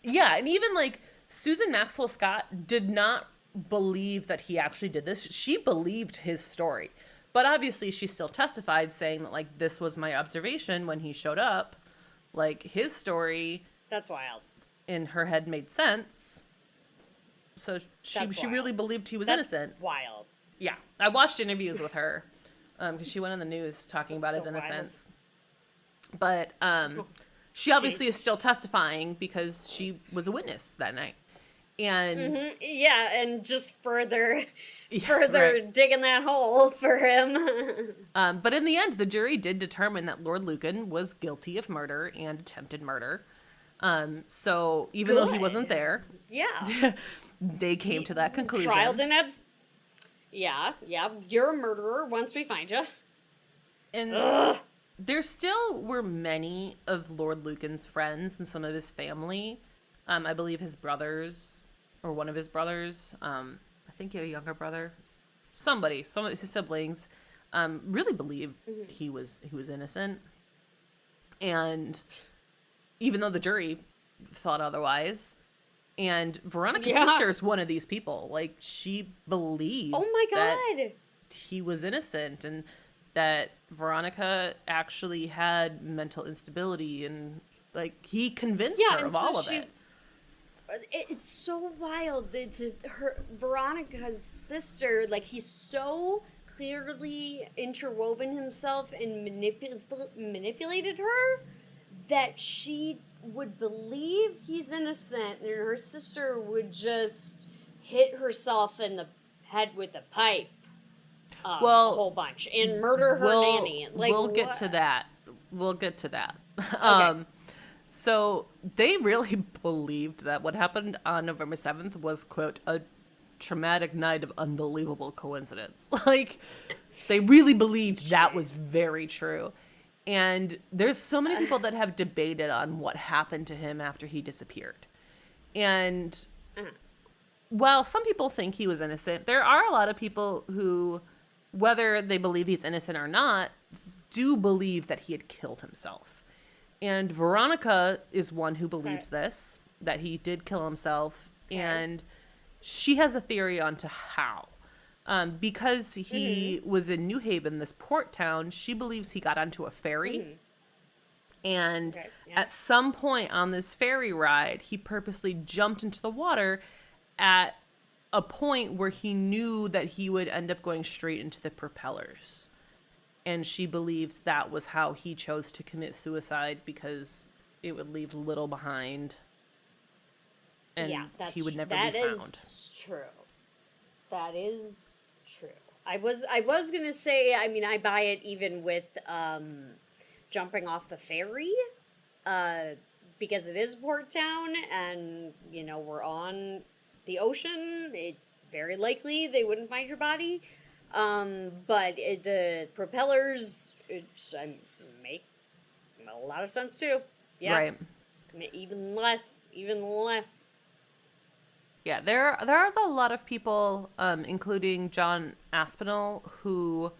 and even, like, Susan Maxwell Scott did not believe that he actually did this. She believed his story. But obviously she still testified, saying that, like, this was my observation when he showed up. Like, his story... That's wild. In her head made sense. So she really believed he was innocent. Wild. Yeah. I watched interviews with her. Because she went on the news talking about his innocence. Wild. But, she obviously is still Jeez. testifying because she was a witness that night. And Yeah, and just further yeah, further right. digging that hole for him. But in the end, the jury did determine that Lord Lucan was guilty of murder and attempted murder. So even though he wasn't Good. there, Yeah. they came to that Trial conclusion. didn't Yeah, yeah, you're a murderer once we find you. And Ugh. there still were many of Lord Lucan's friends and some of his family. I believe his brothers, or one of his brothers, I think he had a younger brother. Some of his siblings, really believed he was innocent. And even though the jury thought otherwise, and Veronica's Yeah. sister is one of these people. Like, she believed Oh my that god. he was innocent and that Veronica actually had mental instability, and like he convinced Yeah, her and of so all of she it. it's so wild that her Veronica's sister, like, he's so clearly interwoven himself and manipulated her that she would believe he's innocent, and her sister would just hit herself in the head with a pipe a Well, whole bunch and murder her we'll nanny. Like, we'll get what? to that. We'll get to that. Okay. So they really believed that what happened on November 7th was, quote, a traumatic night of unbelievable coincidence. Like, they really believed that was Jeez. very true. And there's so many people that have debated on what happened to him after he disappeared. And Uh, while some people think he was innocent, there are a lot of people who, whether they believe he's innocent or not, do believe that he had killed himself. And Veronica is one who okay. believes this, that he did kill himself. Okay. And she has a theory onto how. Because Mm-hmm. he was in New Haven, this port town, she believes he got onto a ferry. Mm-hmm. And Okay. Yeah. at some point on this ferry ride, he purposely jumped into the water at a point where he knew that he would end up going straight into the propellers. And she believes that was how he chose to commit suicide, because it would leave little behind and Yeah, he would never be that found. is true. That is true. I was gonna say, I mean, I buy it even with jumping off the ferry, uh because it is port town, and we're on the ocean. It very likely they wouldn't find your body. But the propellers, make a lot of sense too. Yeah, Right. even less, even less. Yeah, there's a lot of people, including John Aspinall, who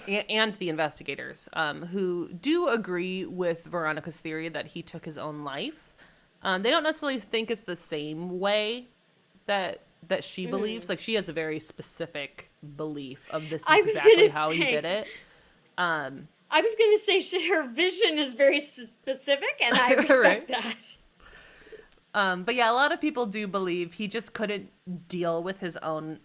and the investigators, who do agree with Veronica's theory that he took his own life. They don't necessarily think it's the same way that she believes. Mhm. Like, she has a very specific belief of this is I was exactly gonna how he did say, it. Um, I was gonna say her vision is very specific, and I right. respect that. But yeah, a lot of people do believe he just couldn't deal with his own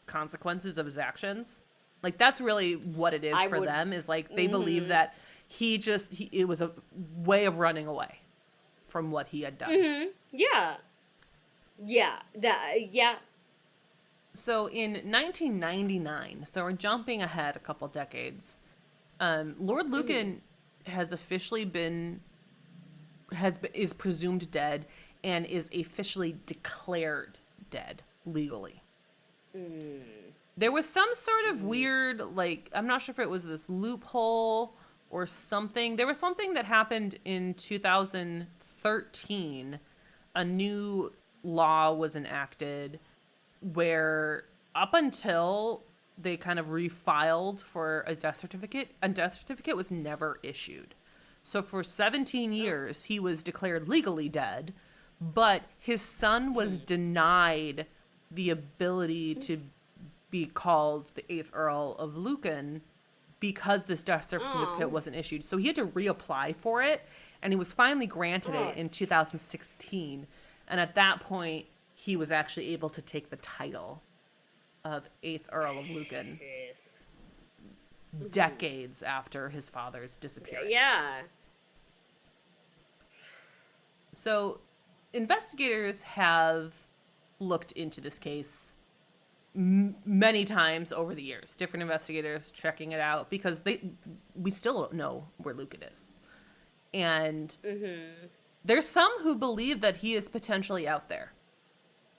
consequences of his actions. Like, that's really what it is I for would. them, is like they believe Mhm. that it was a way of running away from what he had done. Mhm. Yeah. Yeah. That. Yeah. So in 1999, so we're jumping ahead a couple decades, Lord Mhm. Lucan has officially is presumed dead and is officially declared dead legally. Mm. There was some sort of Mm. weird, like, I'm not sure if it was this loophole or something. There was something that happened in 2013. A new law was enacted where, up until they kind of refiled for a death certificate was never issued. So for 17 Oh. years, he was declared legally dead, but his son was Mm. denied the ability to be called the 8th Earl of Lucan because this death certificate Oh. wasn't issued. So he had to reapply for it, and he was finally granted Oh. it in 2016. And at that point, he was actually able to take the title of 8th Earl of Lucan Jeez. Mhm. decades after his father's disappearance. Yeah. So, investigators have looked into this case many times over the years. Different investigators checking it out because we still don't know where Lucan is. And there's some who believe that he is potentially out there.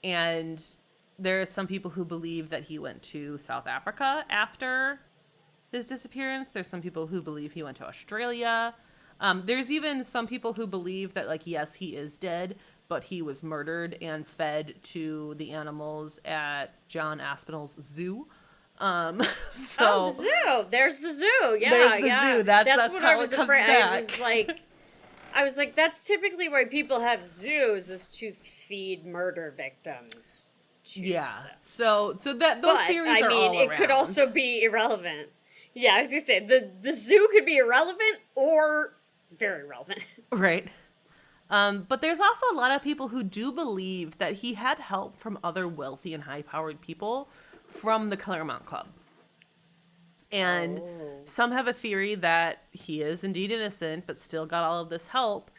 And there are some people who believe that he went to South Africa after his disappearance. There's some people who believe he went to Australia. There's even some people who believe that, like, yes, he is dead, but he was murdered and fed to the animals at John Aspinall's zoo. The zoo. There's the zoo. Yeah, there's the zoo. That's what how I was it comes afraid. back. I was like, that's typically why people have zoos, is to feed murder victims. Yeah. So that those theories are all around. It could also be irrelevant. Yeah, I was gonna say the zoo could be irrelevant or very relevant. Right. But there's also a lot of people who do believe that he had help from other wealthy and high-powered people from the Claremont Club. And some have a theory that he is indeed innocent, but still got all of this help.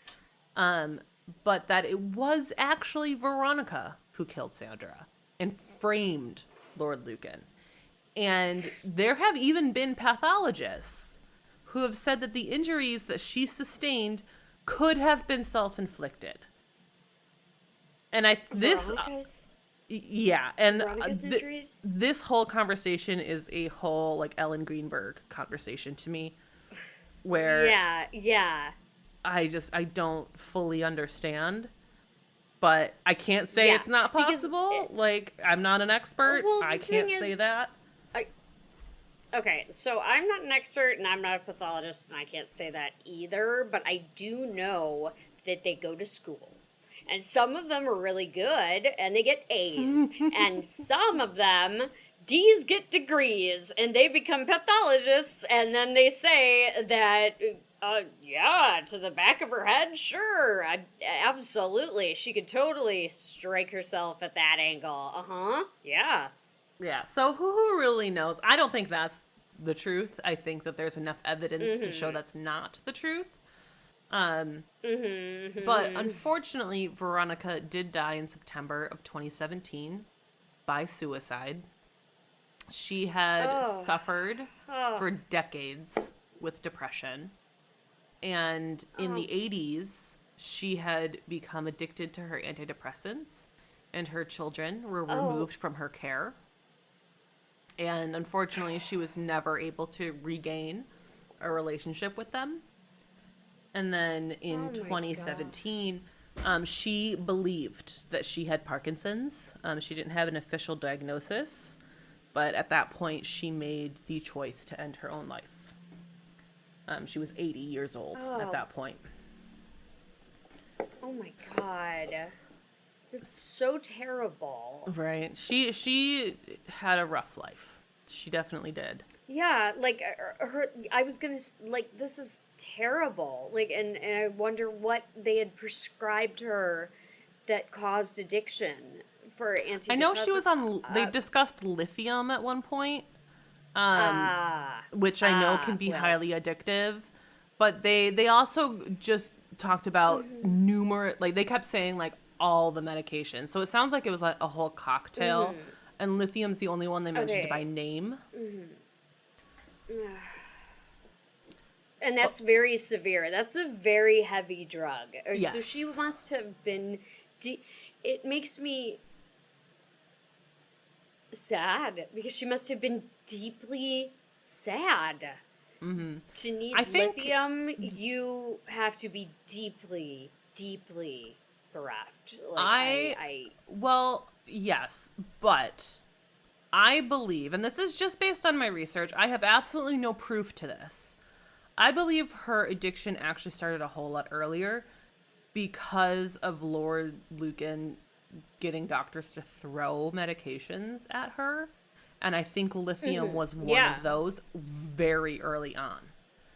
But that it was actually Veronica who killed Sandra and framed Lord Lucan. And there have even been pathologists who have said that the injuries that she sustained could have been self-inflicted. And this whole conversation is a whole, like, Ellen Greenberg conversation to me, where I don't fully understand, but I can't say it's not possible. I'm not an expert. I can't say that. Okay, so I'm not an expert and I'm not a pathologist and I can't say that either, but I do know that they go to school. And some of them are really good and they get A's. And some of them, D's get degrees and they become pathologists, and then they say that, to the back of her head, sure, absolutely. She could totally strike herself at that angle. Yeah. Yeah, so who really knows? I don't think that's the truth. I think that there's enough evidence to show that's not the truth. But unfortunately, Veronica did die in September of 2017 by suicide. She had suffered for decades with depression. And in the 80s, she had become addicted to her antidepressants, and her children were removed from her care. And unfortunately, she was never able to regain a relationship with them. And then in 2017, she believed that she had Parkinson's. She didn't have an official diagnosis, but at that point, she made the choice to end her own life. She was 80 years old at that point. Oh my God. That's so terrible. Right. She had a rough life. She definitely did. Yeah, I was gonna, this is terrible. And I wonder what they had prescribed her that caused addiction for antidepressants. I know she was on, they discussed lithium at one point, which I know can be highly addictive. But they also just talked about numerous, they kept saying, all the medications. So it sounds like it was a whole cocktail. And lithium's the only one they mentioned by name. And that's very severe. That's a very heavy drug. Yes. So she must have been... it makes me sad, because she must have been deeply sad. To need lithium, you have to be deeply, deeply bereft. Well, yes, but I believe, and this is just based on my research, I have absolutely no proof to this. I believe her addiction actually started a whole lot earlier because of Lord Lucan getting doctors to throw medications at her. And I think lithium was one of those very early on.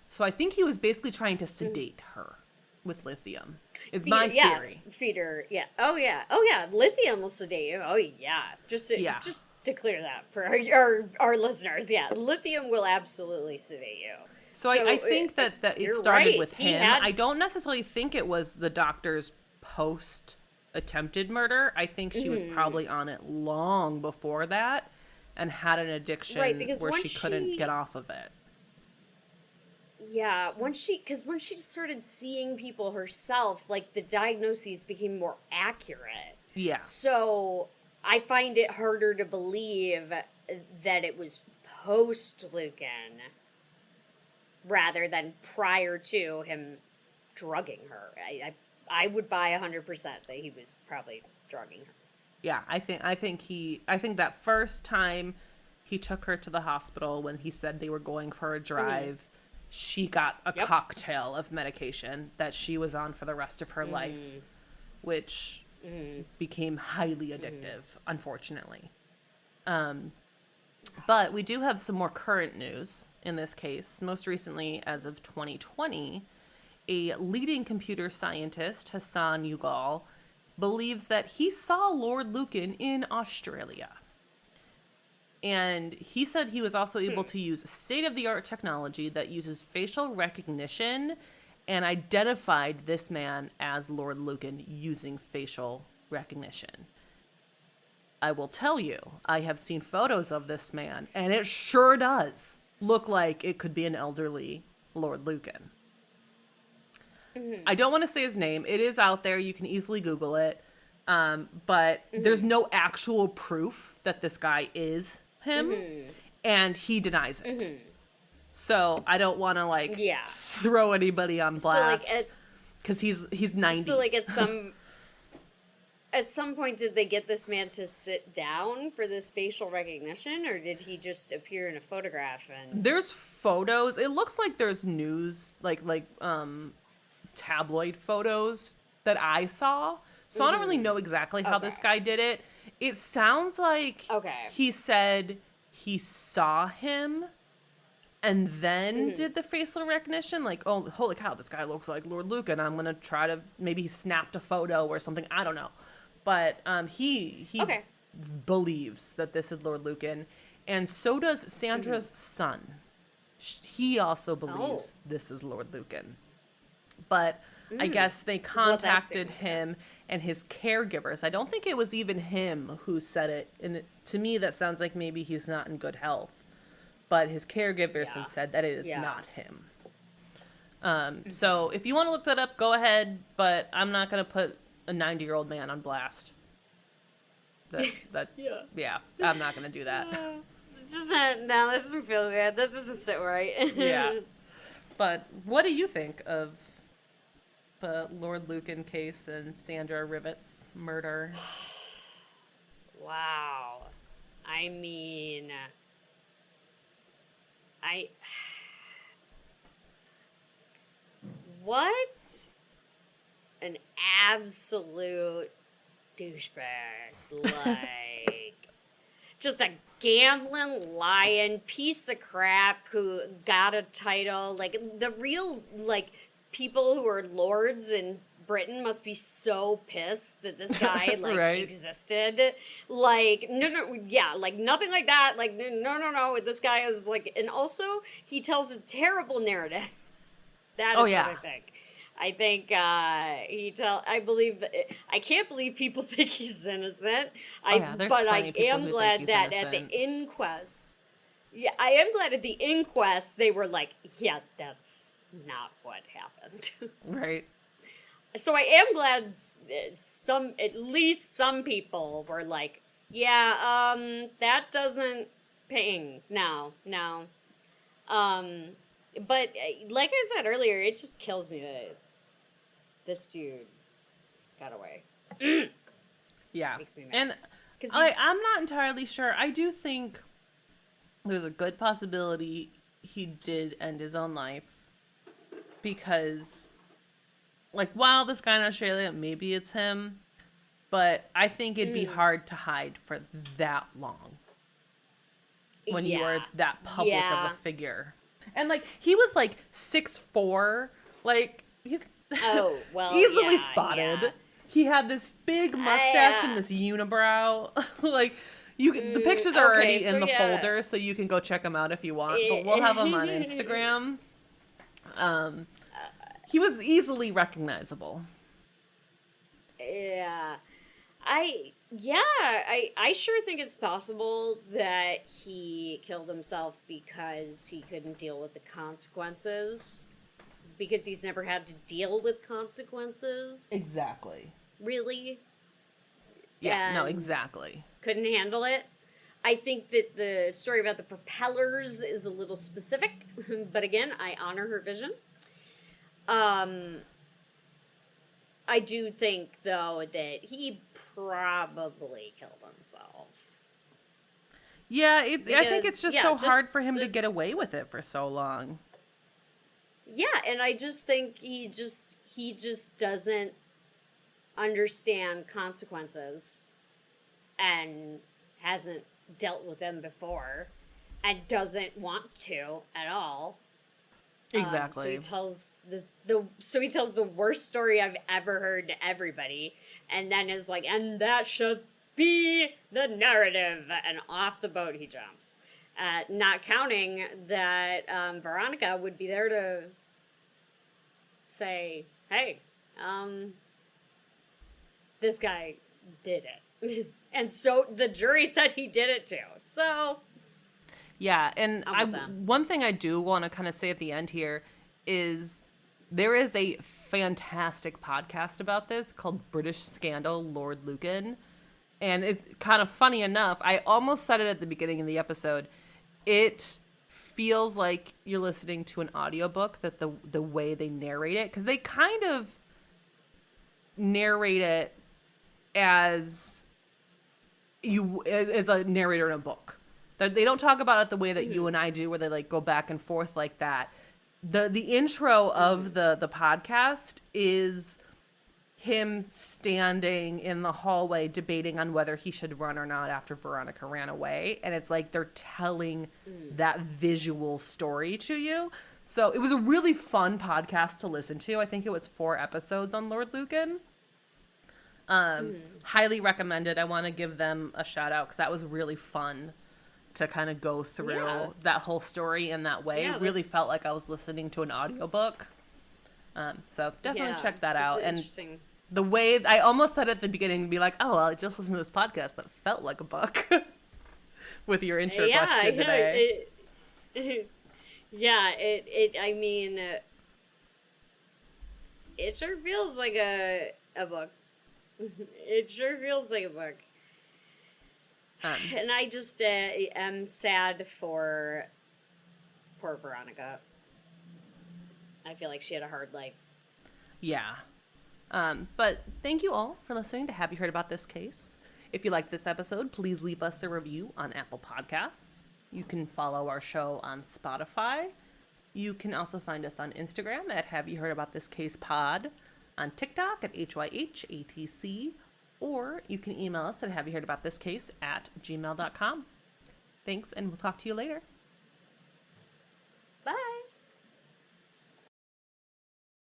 So I think he was basically trying to sedate her with lithium. Is my theory. Feed her, yeah. Oh yeah. Lithium will sedate you. Oh yeah. Just to clear that for our listeners. Yeah, lithium will absolutely sedate you. So I think that it started with him. I don't necessarily think it was the doctors post attempted murder. I think she was probably on it long before that and had an addiction where she couldn't get off of it. Yeah, when she started seeing people herself, like, the diagnoses became more accurate. Yeah. So I find it harder to believe that it was post-Lucan rather than prior to him drugging her. I would buy 100% that he was probably drugging her. Yeah, I think that first time he took her to the hospital when he said they were going for a drive, she got a cocktail of medication that she was on for the rest of her life, which became highly addictive, unfortunately. But we do have some more current news in this case. Most recently, as of 2020, a leading computer scientist, Hassan Yugal, believes that he saw Lord Lucan in Australia. And he said he was also able to use state-of-the-art technology that uses facial recognition and identified this man as Lord Lucan using facial recognition. I will tell you, I have seen photos of this man, and it sure does look like it could be an elderly Lord Lucan. I don't want to say his name. It is out there. You can easily Google it. But there's no actual proof that this guy is him, and he denies it. So I don't want to throw anybody on blast because he's 90. So at some point, did they get this man to sit down for this facial recognition, or did he just appear in a photograph? And there's photos. It looks like there's news, like tabloid photos that I saw. So I don't really know exactly how this guy did it. It sounds like he said he saw him and then did the facial recognition. Like, oh, holy cow, this guy looks like Lord Lucan. I'm going to try to, maybe he snapped a photo or something. I don't know. But he believes that this is Lord Lucan. And so does Sandra's son. He also believes this is Lord Lucan. But I guess they contacted him and his caregivers. I don't think it was even him who said it. And to me, that sounds like maybe he's not in good health. But his caregivers have said that it is not him. So if you want to look that up, go ahead. But I'm not going to put a 90-year-old man on blast. I'm not going to do that. This doesn't feel good. That doesn't sit right. Yeah. But what do you think of the Lord Lucan case and Sandra Rivett's murder? Wow. I mean, what an absolute douchebag. Like, just a gambling, lying piece of crap who got a title. Like, the real, like, people who are lords in Britain must be so pissed that this guy, like, existed. Like, like, nothing like that. Like, no. This guy is, like, and also, he tells a terrible narrative. That is what I think. I think, I believe that, I can't believe people think he's innocent. But I am glad that at the inquest, I am glad at the inquest they were like, yeah, that's not what happened. Right. So I am glad at least some people were like, yeah, that doesn't ping. No. But like I said earlier, it just kills me that this dude got away. Yeah. Makes me mad. And I'm not entirely sure. I do think there's a good possibility he did end his own life. Because, like, while this guy in Australia, maybe it's him, but I think it'd be hard to hide for that long when you are that public of a figure. And, like, he was, like, 6'4", like, he's easily spotted. Yeah. He had this big mustache and this unibrow. Like, the pictures are already in the folder, so you can go check them out if you want, but we'll have them on Instagram. He was easily recognizable. Yeah. I sure think it's possible that he killed himself because he couldn't deal with the consequences, because he's never had to deal with consequences, Exactly. really, Yeah, no, and exactly. couldn't handle it. I think that the story about the propellers is a little specific, but again, I honor her vision. Um, I do think, though, that he probably killed himself. Yeah, I think it's Because, just yeah, so hard for just. him to get away with it for so long. Yeah, and I just think he just doesn't understand consequences and hasn't dealt with them before and doesn't want to at all. So he Exactly. tells the worst story I've ever heard to everybody, and then is like, and that should be the narrative, and off the boat he jumps. Not counting that Veronica would be there to say, "Hey, this guy did it," and so the jury said he did it too. So Yeah, and I'm with them. one thing I do want to kind of say at the end here is there is a fantastic podcast about this called British Scandal, Lord Lucan. And it's kind of funny enough, I almost said it at the beginning of the episode. It feels like you're listening to an audiobook, that the way they narrate it, because they kind of narrate it as as a narrator in a book. They don't talk about it the way that you and I do, where they like go back and forth like that. The intro of the podcast is him standing in the hallway debating on whether he should run or not after Veronica ran away, and it's like they're telling that visual story to you. So it was a really fun podcast to listen to. I think it was 4 episodes on Lord Lucan. Highly recommended. I want to give them a shout out because that was really fun to kind of go through that whole story in that way. Yeah, really felt like I was listening to an audiobook. So definitely check that out. And the way I almost said at the beginning, be like, oh, well, I just listened to this podcast that felt like a book with your intro question today. I mean, it sure feels like a book. It sure feels like a book. And I just am sad for poor Veronica. I feel like she had a hard life. Yeah. But thank you all for listening to Have You Heard About This Case? If you liked this episode, please leave us a review on Apple Podcasts. You can follow our show on Spotify. You can also find us on Instagram at Have You Heard About This Case Pod, on TikTok at HYHATC, or you can email us at haveyouheardaboutThisCase@gmail.com. Thanks, and we'll talk to you later.